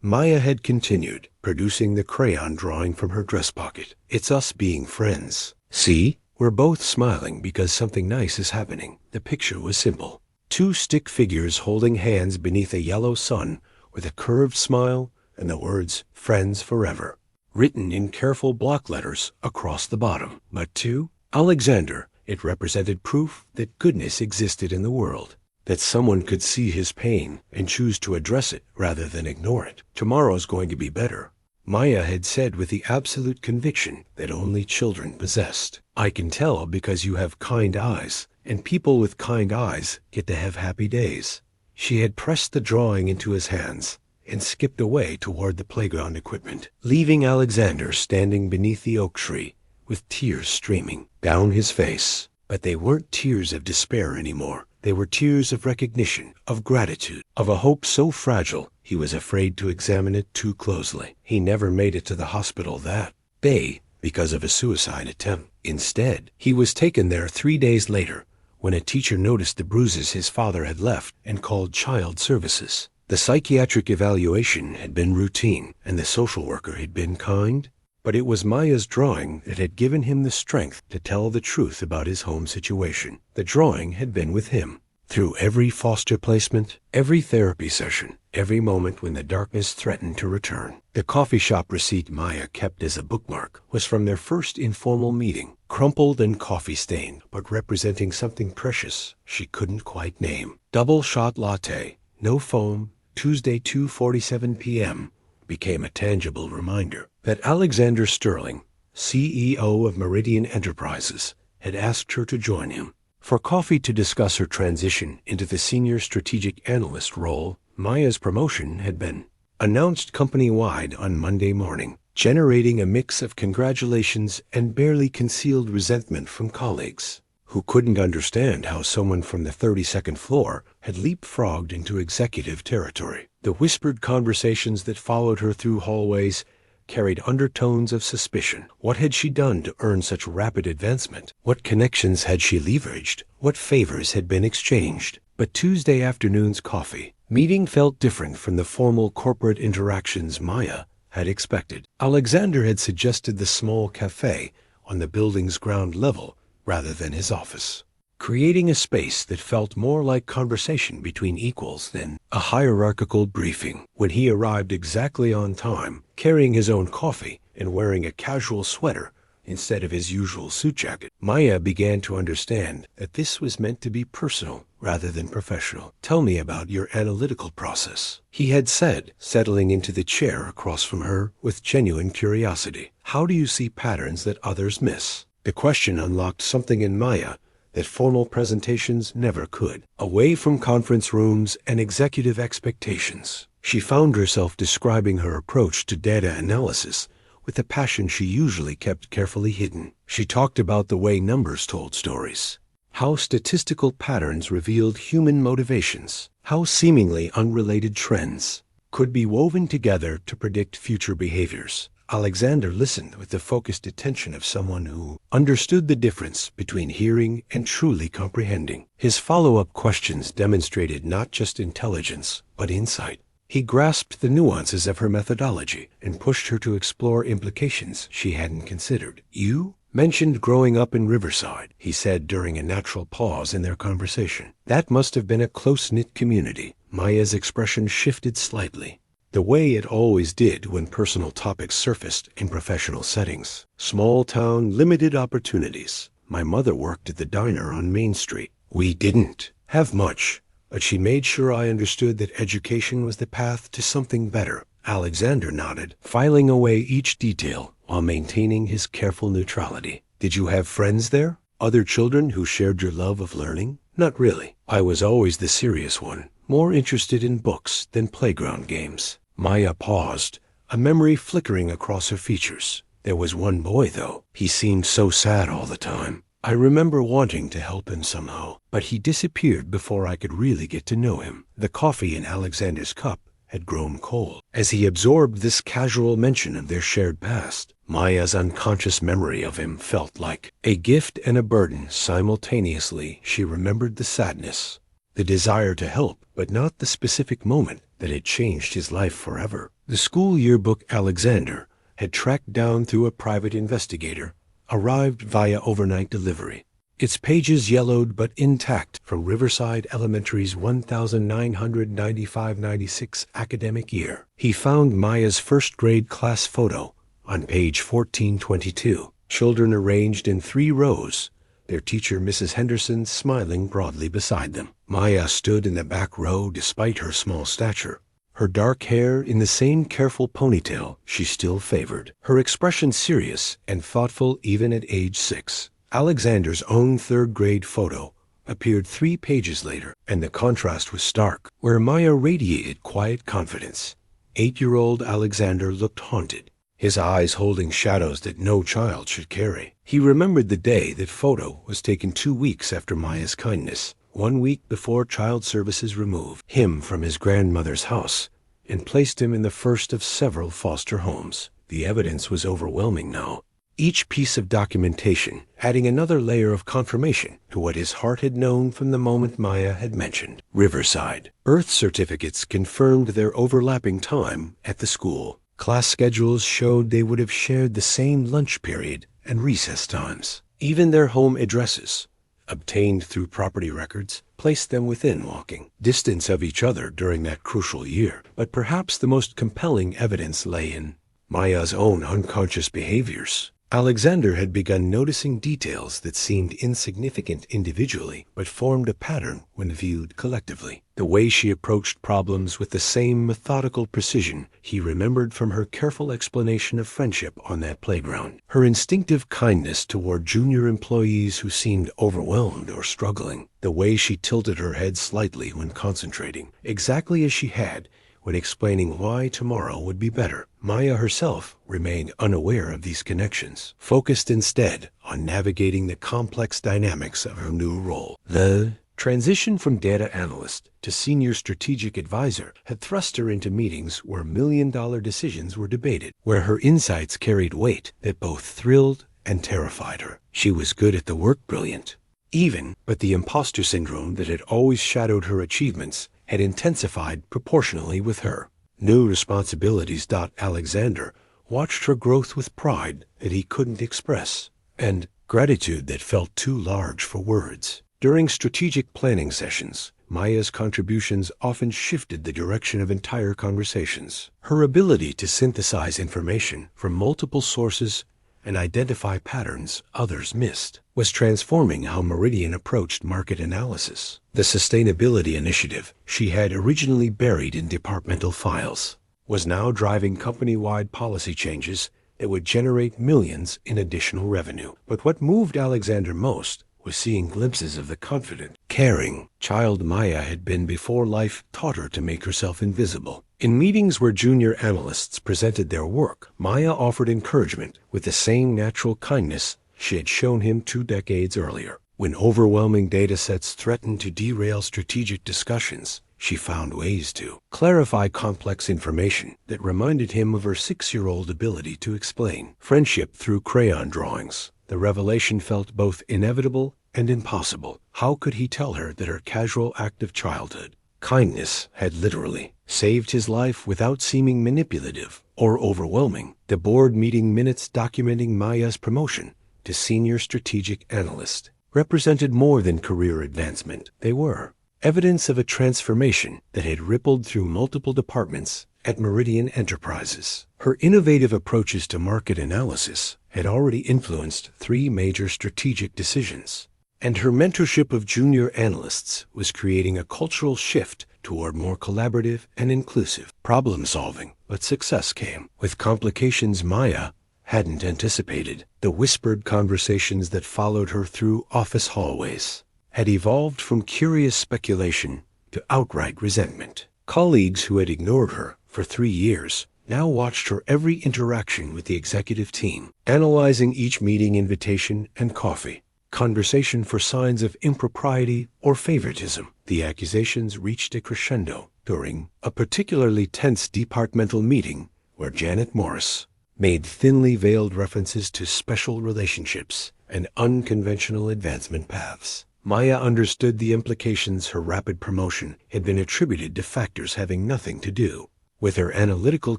Speaker 1: Maya had continued, producing the crayon drawing from her dress pocket. "It's us being friends. See? We're both smiling because something nice is happening." The picture was simple. 2 stick figures holding hands beneath a yellow sun with a curved smile and the words "Friends Forever" written in careful block letters across the bottom. But to Alexander, it represented proof that goodness existed in the world, that someone could see his pain and choose to address it rather than ignore it. "Tomorrow's going to be better," Maya had said with the absolute conviction that only children possessed. "I can tell because you have kind eyes, and people with kind eyes get to have happy days." She had pressed the drawing into his hands and skipped away toward the playground equipment, leaving Alexander standing beneath the oak tree with tears streaming down his face. But they weren't tears of despair anymore. They were tears of recognition, of gratitude, of a hope so fragile he was afraid to examine it too closely. He never made it to the hospital that day because of a suicide attempt. Instead, he was taken there 3 days later when a teacher noticed the bruises his father had left and called child services. The psychiatric evaluation had been routine, and the social worker had been kind. But it was Maya's drawing that had given him the strength to tell the truth about his home situation. The drawing had been with him through every foster placement, every therapy session, every moment when the darkness threatened to return. The coffee shop receipt Maya kept as a bookmark was from their first informal meeting, crumpled and coffee-stained, but representing something precious she couldn't quite name. "Double shot latte, no foam, Tuesday 2:47 p.m. became a tangible reminder that Alexander Sterling, CEO of Meridian Enterprises, had asked her to join him for coffee to discuss her transition into the senior strategic analyst role. Maya's promotion had been announced company-wide on Monday morning. generating a mix of congratulations and barely concealed resentment from colleagues who couldn't understand how someone from the 32nd floor had leapfrogged into executive territory. The whispered conversations that followed her through hallways carried undertones of suspicion. What had she done to earn such rapid advancement? What connections had she leveraged? What favors had been exchanged? But Tuesday afternoon's coffee meeting felt different from the formal corporate interactions Maya had expected. Alexander had suggested the small cafe on the building's ground level rather than his office, creating a space that felt more like conversation between equals than a hierarchical briefing. When he arrived exactly on time, carrying his own coffee and wearing a casual sweater instead of his usual suit jacket, Maya began to understand that this was meant to be personal rather than professional. "Tell me about your analytical process," he had said, settling into the chair across from her with genuine curiosity. "How do you see patterns that others miss?" The question unlocked something in Maya that formal presentations never could. Away from conference rooms and executive expectations, she found herself describing her approach to data analysis with a passion she usually kept carefully hidden. She talked about the way numbers told stories, how statistical patterns revealed human motivations, how seemingly unrelated trends could be woven together to predict future behaviors. Alexander listened with the focused attention of someone who understood the difference between hearing and truly comprehending. His follow-up questions demonstrated not just intelligence, but insight. He grasped the nuances of her methodology and pushed her to explore implications she hadn't considered. "You mentioned growing up in Riverside," he said during a natural pause in their conversation. "That must have been a close-knit community." Maya's expression shifted slightly, the way it always did when personal topics surfaced in professional settings. "Small town, limited opportunities. My mother worked at the diner on Main Street. We didn't have much, but she made sure I understood that education was the path to something better." Alexander nodded, filing away each detail while maintaining his careful neutrality. "Did you have friends there? Other children who shared your love of learning?" "Not really. I was always the serious one, more interested in books than playground games." Maya paused, a memory flickering across her features. "There was one boy, though. He seemed so sad all the time. I remember wanting to help him somehow, but he disappeared before I could really get to know him." The coffee in Alexander's cup had grown cold. As he absorbed this casual mention of their shared past, Maya's unconscious memory of him felt like a gift and a burden simultaneously. She remembered the sadness, the desire to help, but not the specific moment that had changed his life forever. The school yearbook Alexander had tracked down through a private investigator arrived via overnight delivery, its pages yellowed but intact from Riverside Elementary's 1995-96 academic year. He found Maya's first-grade class photo on page 1422, children arranged in 3 rows, their teacher Mrs. Henderson smiling broadly beside them. Maya stood in the back row despite her small stature, her dark hair in the same careful ponytail she still favored, her expression serious and thoughtful even at age 6. Alexander's own 3rd-grade photo appeared 3 pages later, and the contrast was stark. Where Maya radiated quiet confidence, 8-year-old Alexander looked haunted, his eyes holding shadows that no child should carry. He remembered the day that photo was taken 2 weeks after Maya's kindness, 1 week before Child Services removed him from his grandmother's house and placed him in the first of several foster homes. The evidence was overwhelming now, each piece of documentation adding another layer of confirmation to what his heart had known from the moment Maya had mentioned Riverside. Birth certificates confirmed their overlapping time at the school. Class schedules showed they would have shared the same lunch period and recess times. Even their home addresses, obtained through property records, placed them within walking distance of each other during that crucial year. But perhaps the most compelling evidence lay in Maya's own unconscious behaviors. Alexander had begun noticing details that seemed insignificant individually, but formed a pattern when viewed collectively. The way she approached problems with the same methodical precision he remembered from her careful explanation of friendship on that playground. Her instinctive kindness toward junior employees who seemed overwhelmed or struggling. The way she tilted her head slightly when concentrating, exactly as she had when explaining why tomorrow would be better. Maya herself remained unaware of these connections, focused instead on navigating the complex dynamics of her new role. The transition from data analyst to senior strategic advisor had thrust her into meetings where million-dollar decisions were debated, where her insights carried weight that both thrilled and terrified her. She was good at the work, brilliant, even, but the imposter syndrome that had always shadowed her achievements had intensified proportionally with her. New responsibilities. Alexander watched her growth with pride that he couldn't express, and gratitude that felt too large for words. During strategic planning sessions, Maya's contributions often shifted the direction of entire conversations. Her ability to synthesize information from multiple sources and identify patterns others missed was transforming how Meridian approached market analysis. The sustainability initiative she had originally buried in departmental files was now driving company-wide policy changes that would generate millions in additional revenue. But what moved Alexander most was seeing glimpses of the confident, caring child Maya had been before life taught her to make herself invisible. In meetings where junior analysts presented their work, Maya offered encouragement with the same natural kindness she had shown him 2 decades earlier. When overwhelming data sets threatened to derail strategic discussions, she found ways to clarify complex information that reminded him of her 6-year-old ability to explain friendship through crayon drawings. The revelation felt both inevitable and impossible. How could he tell her that her casual act of childhood kindness had literally saved his life without seeming manipulative or overwhelming? The board meeting minutes documenting Maya's promotion to senior strategic analyst represented more than career advancement. They were evidence of a transformation that had rippled through multiple departments at Meridian Enterprises. Her innovative approaches to market analysis had already influenced 3 major strategic decisions, and her mentorship of junior analysts was creating a cultural shift toward more collaborative and inclusive problem-solving. But success came with complications Maya hadn't anticipated. The whispered conversations that followed her through office hallways had evolved from curious speculation to outright resentment. Colleagues who had ignored her for 3 years now watched her every interaction with the executive team, analyzing each meeting invitation and coffee conversation for signs of impropriety or favoritism. The accusations reached a crescendo during a particularly tense departmental meeting where Janet Morris made thinly veiled references to special relationships and unconventional advancement paths. Maya understood the implications. Her rapid promotion had been attributed to factors having nothing to do with her analytical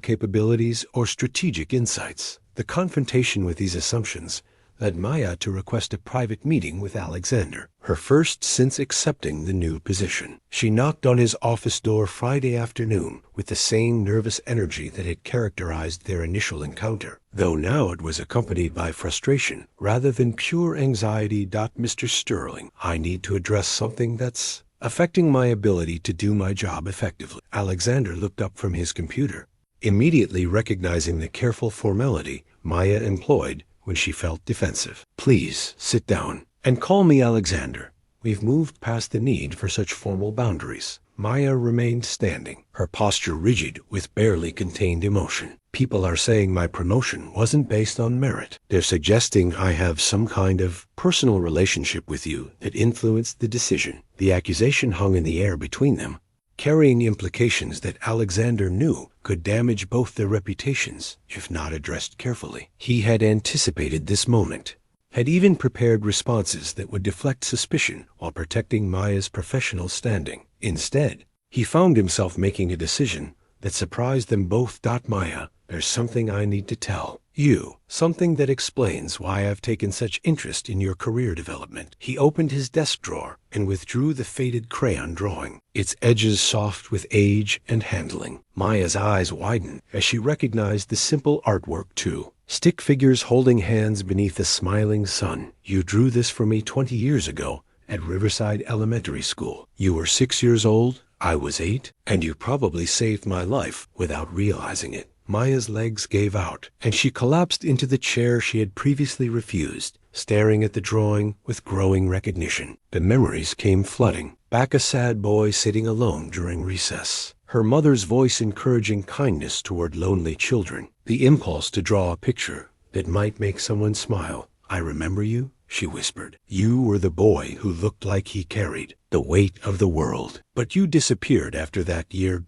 Speaker 1: capabilities or strategic insights. The confrontation with these assumptions led Maya to request a private meeting with Alexander, her first since accepting the new position. She knocked on his office door Friday afternoon with the same nervous energy that had characterized their initial encounter, though now it was accompanied by frustration rather than pure anxiety. Mr. Sterling, I need to address something that's affecting my ability to do my job effectively. Alexander looked up from his computer, immediately recognizing the careful formality Maya employed when she felt defensive. Please sit down and call me Alexander. We've moved past the need for such formal boundaries. Maya remained standing, her posture rigid with barely contained emotion. People are saying my promotion wasn't based on merit. They're suggesting I have some kind of personal relationship with you that influenced the decision. The accusation hung in the air between them, carrying implications that Alexander knew could damage both their reputations if not addressed carefully. He had anticipated this moment, had even prepared responses that would deflect suspicion while protecting Maya's professional standing. Instead, he found himself making a decision that surprised them both. Maya, there's something I need to tell you, something that explains why I've taken such interest in your career development. He opened his desk drawer and withdrew the faded crayon drawing, its edges soft with age and handling. Maya's eyes widened as she recognized the simple artwork too. Stick figures holding hands beneath a smiling sun. You drew this for me 20 years ago at Riverside Elementary School. You were 6 years old, I was 8, and you probably saved my life without realizing it. Maya's legs gave out, and she collapsed into the chair she had previously refused, staring at the drawing with growing recognition. The memories came flooding. Back, a sad boy sitting alone during recess, her mother's voice encouraging kindness toward lonely children, the impulse to draw a picture that might make someone smile. "I remember you," she whispered. "You were the boy who looked like he carried the weight of the world. But you disappeared after that year.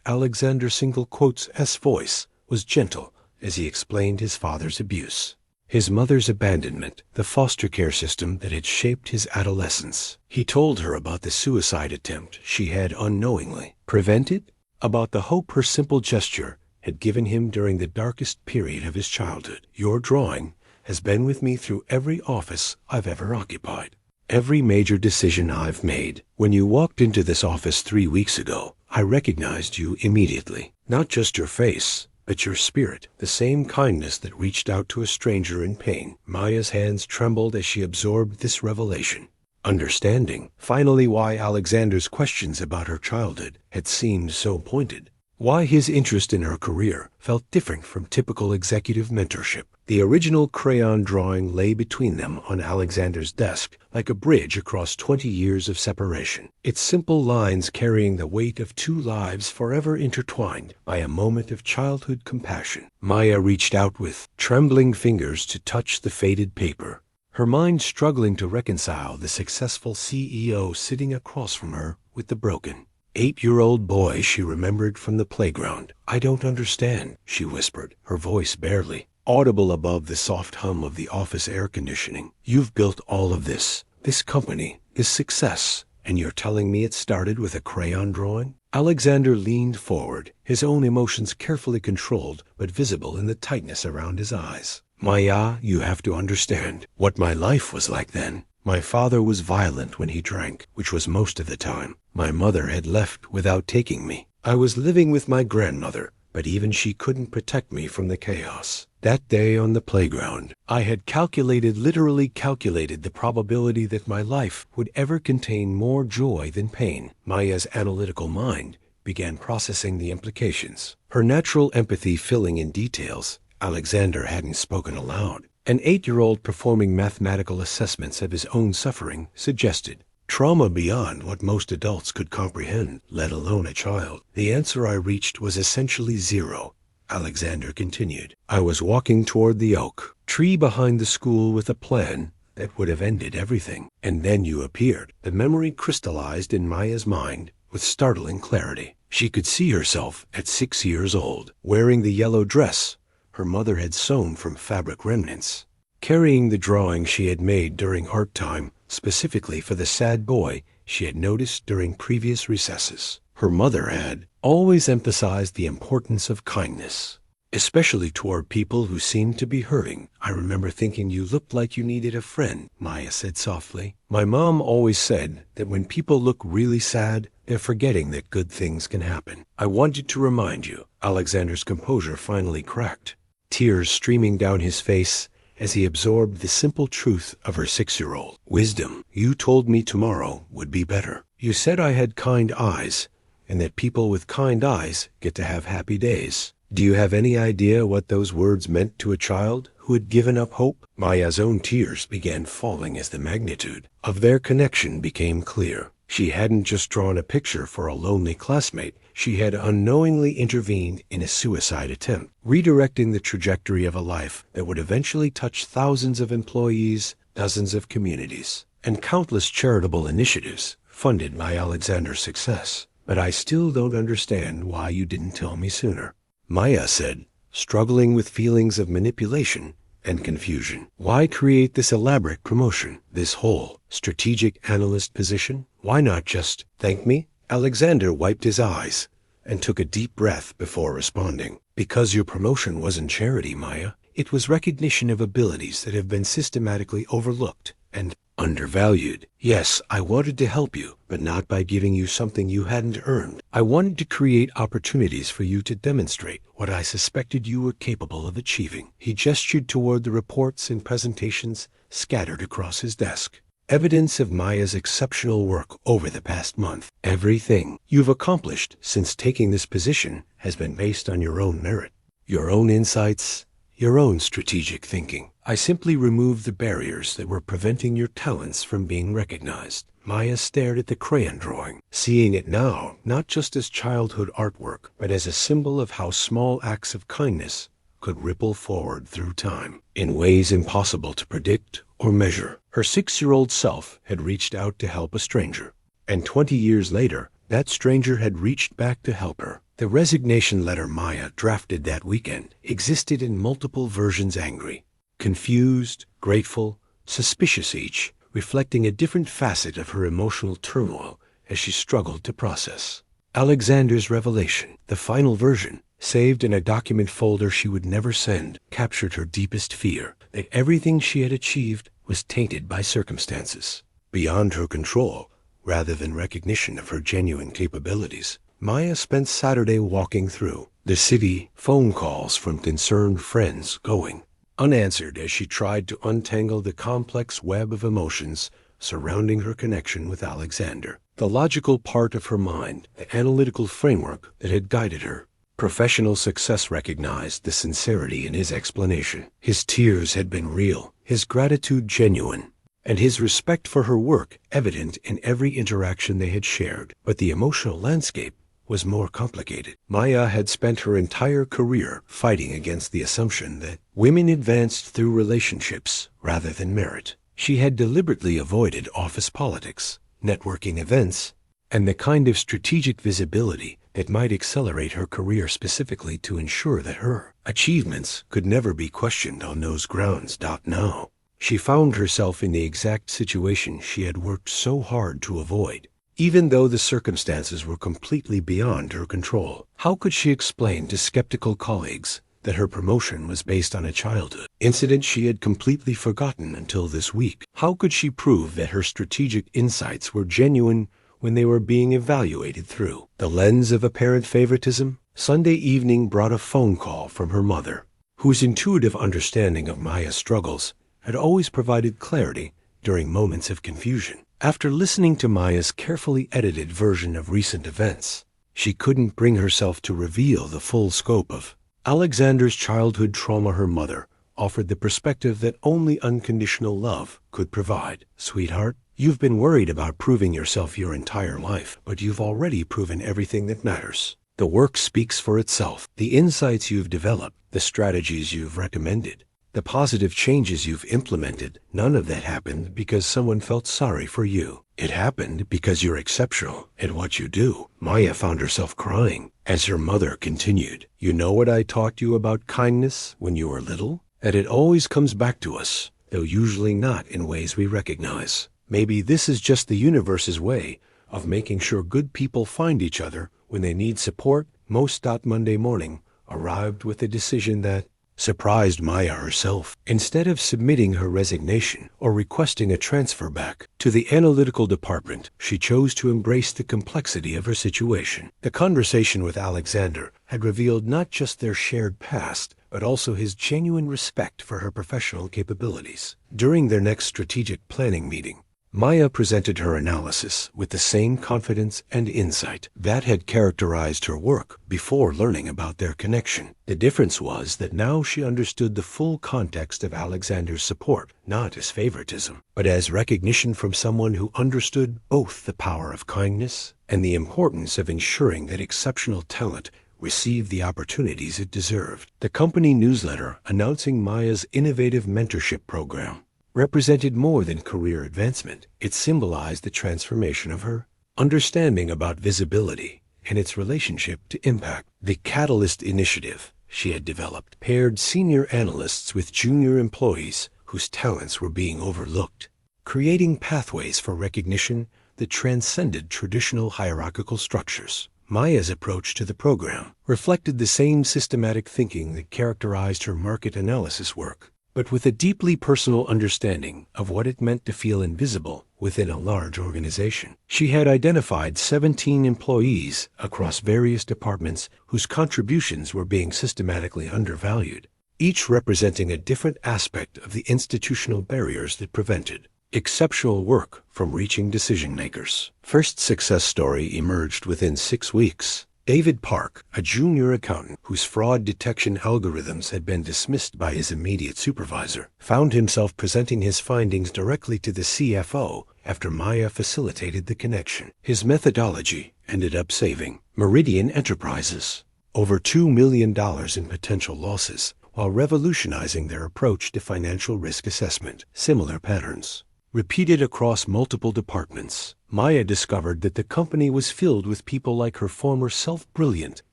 Speaker 1: Alexander single quotes S voice was gentle as he explained his father's abuse, his mother's abandonment, the foster care system that had shaped his adolescence. He told her about the suicide attempt she had unknowingly prevented, about the hope her simple gesture had given him during the darkest period of his childhood. "Your drawing has been with me through every office I've ever occupied, every major decision I've made. When you walked into this office 3 weeks ago, I recognized you immediately. Not just your face, but your spirit, the same kindness that reached out to a stranger in pain." Maya's hands trembled as she absorbed this revelation, understanding finally why Alexander's questions about her childhood had seemed so pointed, why his interest in her career felt different from typical executive mentorship. The original crayon drawing lay between them on Alexander's desk like a bridge across 20 years of separation, its simple lines carrying the weight of 2 lives forever intertwined by a moment of childhood compassion. Maya reached out with trembling fingers to touch the faded paper, her mind struggling to reconcile the successful CEO sitting across from her with the broken 8-year-old boy she remembered from the playground. "I don't understand," she whispered, her voice barely audible above the soft hum of the office air conditioning. "You've built all of this company, this success, and you're telling me it started with a crayon drawing?" Alexander leaned forward, his own emotions carefully controlled but visible in the tightness around his eyes. "Maya, you have to understand what my life was like then. My father was violent when he drank, which was most of the time. My mother had left without taking me. I was living with my grandmother, but even she couldn't protect me from the chaos. That day on the playground, I had literally calculated the probability that my life would ever contain more joy than pain." Maya's analytical mind began processing the implications, her natural empathy filling in details Alexander hadn't spoken aloud. An 8-year-old performing mathematical assessments of his own suffering suggested trauma beyond what most adults could comprehend, let alone a child. "The answer I reached was essentially 0, Alexander continued. "I was walking toward the oak tree behind the school with a plan that would have ended everything. And then you appeared." The memory crystallized in Maya's mind with startling clarity. She could see herself at 6 years old, wearing the yellow dress her mother had sewn from fabric remnants, carrying the drawing she had made during art time, specifically for the sad boy she had noticed during previous recesses. Her mother had always emphasized the importance of kindness, especially toward people who seemed to be hurting. "I remember thinking you looked like you needed a friend," Maya said softly. "My mom always said that when people look really sad, they're forgetting that good things can happen. I wanted to remind you." Alexander's composure finally cracked, tears streaming down his face as he absorbed the simple truth of her 6-year-old wisdom. "You told me tomorrow would be better. You said I had kind eyes, and that people with kind eyes get to have happy days." Do you have any idea what those words meant to a child who had given up hope? Maya's own tears began falling as the magnitude of their connection became clear. She hadn't just drawn a picture for a lonely classmate. She had unknowingly intervened in a suicide attempt, redirecting the trajectory of a life that would eventually touch thousands of employees, dozens of communities, and countless charitable initiatives funded by Alexander's success. "But I still don't understand why you didn't tell me sooner," Maya said, struggling with feelings of manipulation and confusion. "Why create this elaborate promotion, this whole strategic analyst position? Why not just thank me?" Alexander wiped his eyes and took a deep breath before responding. "Because your promotion wasn't charity, Maya. It was recognition of abilities that have been systematically overlooked and undervalued. Yes, I wanted to help you, but not by giving you something you hadn't earned. I wanted to create opportunities for you to demonstrate what I suspected you were capable of achieving." He gestured toward the reports and presentations scattered across his desk, evidence of Maya's exceptional work over the past month. "Everything you've accomplished since taking this position has been based on your own merit, your own insights, your own strategic thinking. I simply removed the barriers that were preventing your talents from being recognized." Maya stared at the crayon drawing, seeing it now not just as childhood artwork, but as a symbol of how small acts of kindness could ripple forward through time in ways impossible to predict or measure. Her 6-year-old self had reached out to help a stranger, and 20 years later, that stranger had reached back to help her. The resignation letter Maya drafted that weekend existed in multiple versions: angry, confused, grateful, suspicious, each reflecting a different facet of her emotional turmoil as she struggled to process Alexander's revelation. The final version, saved in a document folder she would never send, captured her deepest fear that everything she had achieved was tainted by circumstances beyond her control rather than recognition of her genuine capabilities. Maya spent Saturday walking through the city, phone calls from concerned friends going unanswered as she tried to untangle the complex web of emotions surrounding her connection with Alexander. The logical part of her mind, the analytical framework that had guided her professional success, recognized the sincerity in his explanation. His tears had been real, his gratitude genuine, and his respect for her work evident in every interaction they had shared. But the emotional landscape was more complicated. Maya had spent her entire career fighting against the assumption that women advanced through relationships rather than merit. She had deliberately avoided office politics, networking events, and the kind of strategic visibility that might accelerate her career, specifically to ensure that her achievements could never be questioned on those grounds. Now, she found herself in the exact situation she had worked so hard to avoid, even though the circumstances were completely beyond her control. How could she explain to skeptical colleagues that her promotion was based on a childhood incident she had completely forgotten until this week? How could she prove that her strategic insights were genuine when they were being evaluated through the lens of apparent favoritism? Sunday evening brought a phone call from her mother, whose intuitive understanding of Maya's struggles had always provided clarity during moments of confusion. After listening to Maya's carefully edited version of recent events, she couldn't bring herself to reveal the full scope of Alexander's childhood trauma. Her mother offered the perspective that only unconditional love could provide. "Sweetheart, you've been worried about proving yourself your entire life, but you've already proven everything that matters. The work speaks for itself. The insights you've developed, the strategies you've recommended, the positive changes you've implemented, none of that happened because someone felt sorry for you. It happened because you're exceptional at what you do." Maya found herself crying as her mother continued, "You know what I taught you about kindness when you were little? That it always comes back to us, though usually not in ways we recognize. Maybe this is just the universe's way of making sure good people find each other when they need support." Monday morning arrived with a decision that surprised Maya herself. Instead of submitting her resignation or requesting a transfer back to the analytical department, she chose to embrace the complexity of her situation. The conversation with Alexander had revealed not just their shared past, but also his genuine respect for her professional capabilities. During their next strategic planning meeting, Maya presented her analysis with the same confidence and insight that had characterized her work before learning about their connection. The difference was that now she understood the full context of Alexander's support, not as favoritism, but as recognition from someone who understood both the power of kindness and the importance of ensuring that exceptional talent received the opportunities it deserved. The company newsletter announcing Maya's innovative mentorship program represented more than career advancement. It symbolized the transformation of her understanding about visibility and its relationship to impact. The Catalyst initiative she had developed paired senior analysts with junior employees whose talents were being overlooked, creating pathways for recognition that transcended traditional hierarchical structures. Maya's approach to the program reflected the same systematic thinking that characterized her market analysis work, but with a deeply personal understanding of what it meant to feel invisible within a large organization. She had identified 17 employees across various departments whose contributions were being systematically undervalued, each representing a different aspect of the institutional barriers that prevented exceptional work from reaching decision makers. First success story emerged within 6 weeks. David Park, a junior accountant whose fraud detection algorithms had been dismissed by his immediate supervisor, found himself presenting his findings directly to the CFO after Maya facilitated the connection. His methodology ended up saving Meridian Enterprises over $2 million in potential losses, while revolutionizing their approach to financial risk assessment. Similar patterns repeated across multiple departments. Maya discovered that the company was filled with people like her former self-brilliant,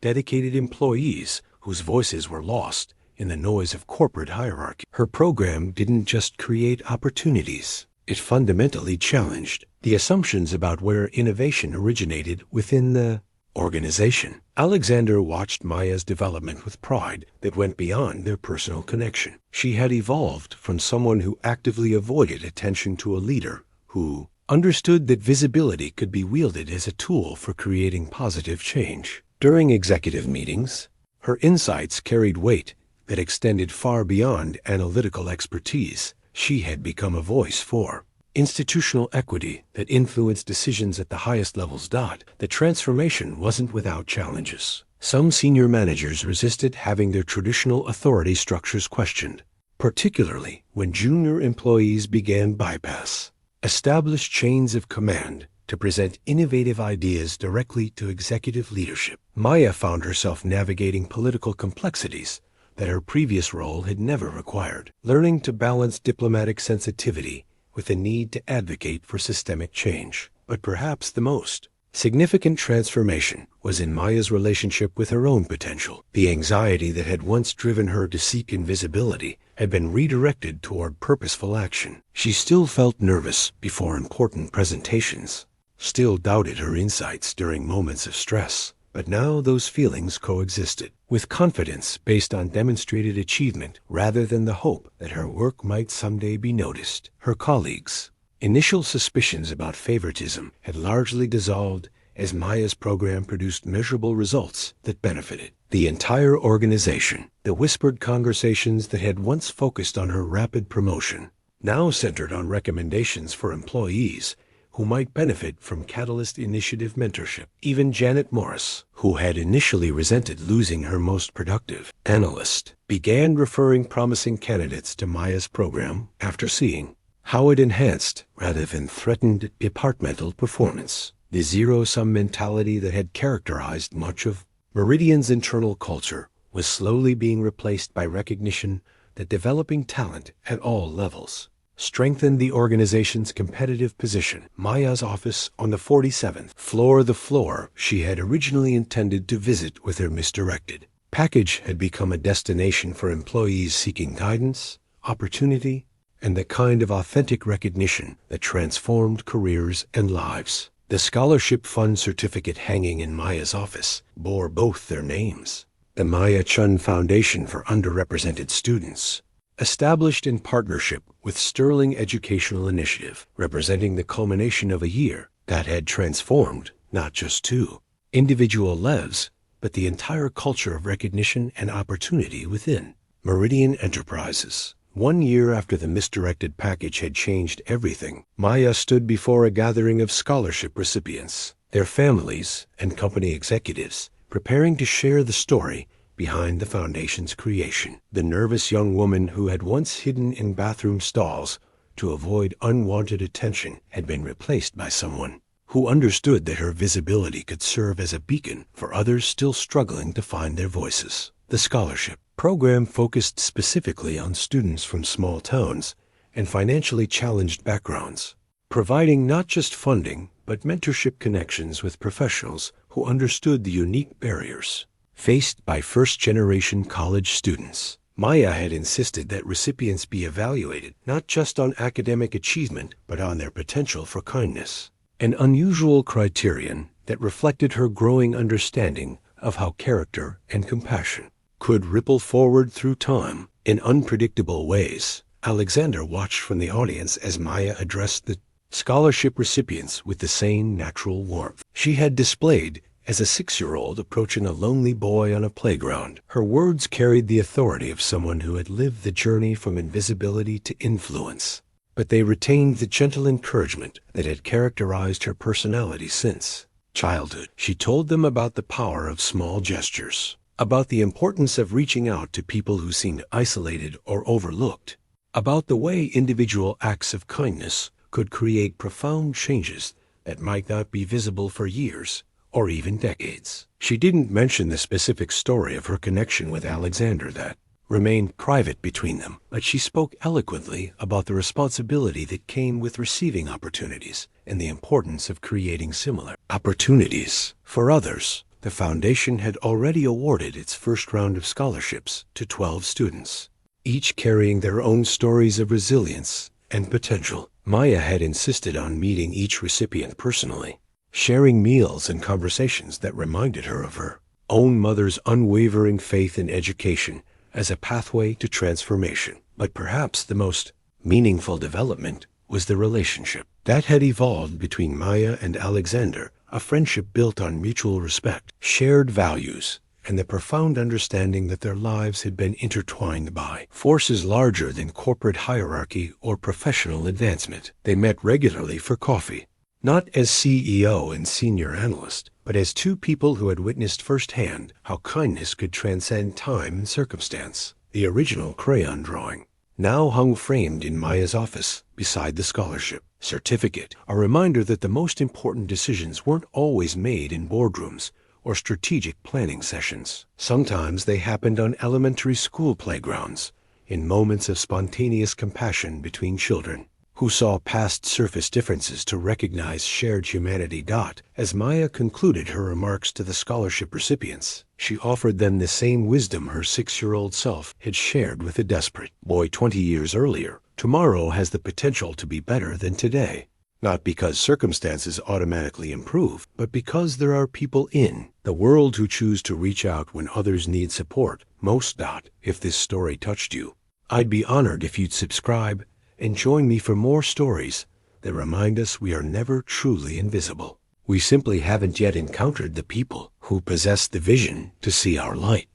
Speaker 1: dedicated employees whose voices were lost in the noise of corporate hierarchy. Her program didn't just create opportunities. It fundamentally challenged the assumptions about where innovation originated within the organization. Alexander watched Maya's development with pride that went beyond their personal connection. She had evolved from someone who actively avoided attention to a leader who understood that visibility could be wielded as a tool for creating positive change. During executive meetings, her insights carried weight that extended far beyond analytical expertise. She had become a voice for institutional equity that influenced decisions at the highest levels. The transformation wasn't without challenges. Some senior managers resisted having their traditional authority structures questioned, particularly when junior employees began bypass established chains of command to present innovative ideas directly to executive leadership. Maya found herself navigating political complexities that her previous role had never required, learning to balance diplomatic sensitivity with the need to advocate for systemic change. But perhaps the most significant transformation was in Maya's relationship with her own potential. The anxiety that had once driven her to seek invisibility had been redirected toward purposeful action. She still felt nervous before important presentations, still doubted her insights during moments of stress, but now those feelings coexisted with confidence based on demonstrated achievement rather than the hope that her work might someday be noticed. Her colleagues' initial suspicions about favoritism had largely dissolved as Maya's program produced measurable results that benefited the entire organization. The whispered conversations that had once focused on her rapid promotion now centered on recommendations for employees who might benefit from Catalyst Initiative mentorship. Even Janet Morris, who had initially resented losing her most productive analyst, began referring promising candidates to Maya's program after seeing how it enhanced rather than threatened departmental performance. The zero-sum mentality that had characterized much of Meridian's internal culture was slowly being replaced by recognition that developing talent at all levels strengthened the organization's competitive position. Maya's office on the 47th floor, the floor she had originally intended to visit with her misdirected package, had become a destination for employees seeking guidance, opportunity, and the kind of authentic recognition that transformed careers and lives. The scholarship fund certificate hanging in Maya's office bore both their names. The Maya Chun Foundation for Underrepresented Students, established in partnership with Sterling Educational Initiative, representing the culmination of a year that had transformed not just two individual lives, but the entire culture of recognition and opportunity within Meridian Enterprises. 1 year after the misdirected package had changed everything, Maya stood before a gathering of scholarship recipients, their families, and company executives, preparing to share the story behind the foundation's creation. The nervous young woman who had once hidden in bathroom stalls to avoid unwanted attention had been replaced by someone who understood that her visibility could serve as a beacon for others still struggling to find their voices. The scholarship program focused specifically on students from small towns and financially challenged backgrounds, providing not just funding but mentorship connections with professionals who understood the unique barriers faced by first-generation college students. Maya had insisted that recipients be evaluated not just on academic achievement but on their potential for kindness, an unusual criterion that reflected her growing understanding of how character and compassion could ripple forward through time in unpredictable ways. Alexander watched from the audience as Maya addressed the scholarship recipients with the same natural warmth she had displayed as a 6-year-old approaching a lonely boy on a playground. Her words carried the authority of someone who had lived the journey from invisibility to influence, but they retained the gentle encouragement that had characterized her personality since childhood. She told them about the power of small gestures, about the importance of reaching out to people who seemed isolated or overlooked, about the way individual acts of kindness could create profound changes that might not be visible for years or even decades. She didn't mention the specific story of her connection with Alexander that remained private between them, but she spoke eloquently about the responsibility that came with receiving opportunities and the importance of creating similar opportunities for others. The foundation had already awarded its first round of scholarships to 12 students, each carrying their own stories of resilience and potential. Maya had insisted on meeting each recipient personally, sharing meals and conversations that reminded her of her own mother's unwavering faith in education as a pathway to transformation. But perhaps the most meaningful development was the relationship that had evolved between Maya and Alexander, a friendship built on mutual respect, shared values, and the profound understanding that their lives had been intertwined by forces larger than corporate hierarchy or professional advancement. They met regularly for coffee, not as CEO and senior analyst, but as two people who had witnessed firsthand how kindness could transcend time and circumstance. The original crayon drawing now hung framed in Maya's office beside the scholarship certificate, a reminder that the most important decisions weren't always made in boardrooms or strategic planning sessions. Sometimes they happened on elementary school playgrounds, in moments of spontaneous compassion between children who saw past surface differences to recognize shared humanity. As Maya concluded her remarks to the scholarship recipients, she offered them the same wisdom her 6-year-old self had shared with a desperate boy 20 years earlier. Tomorrow has the potential to be better than today, not because circumstances automatically improve, but because there are people in the world who choose to reach out when others need support most. If this story touched you, I'd be honored if you'd subscribe and join me for more stories that remind us we are never truly invisible. We simply haven't yet encountered the people who possess the vision to see our light.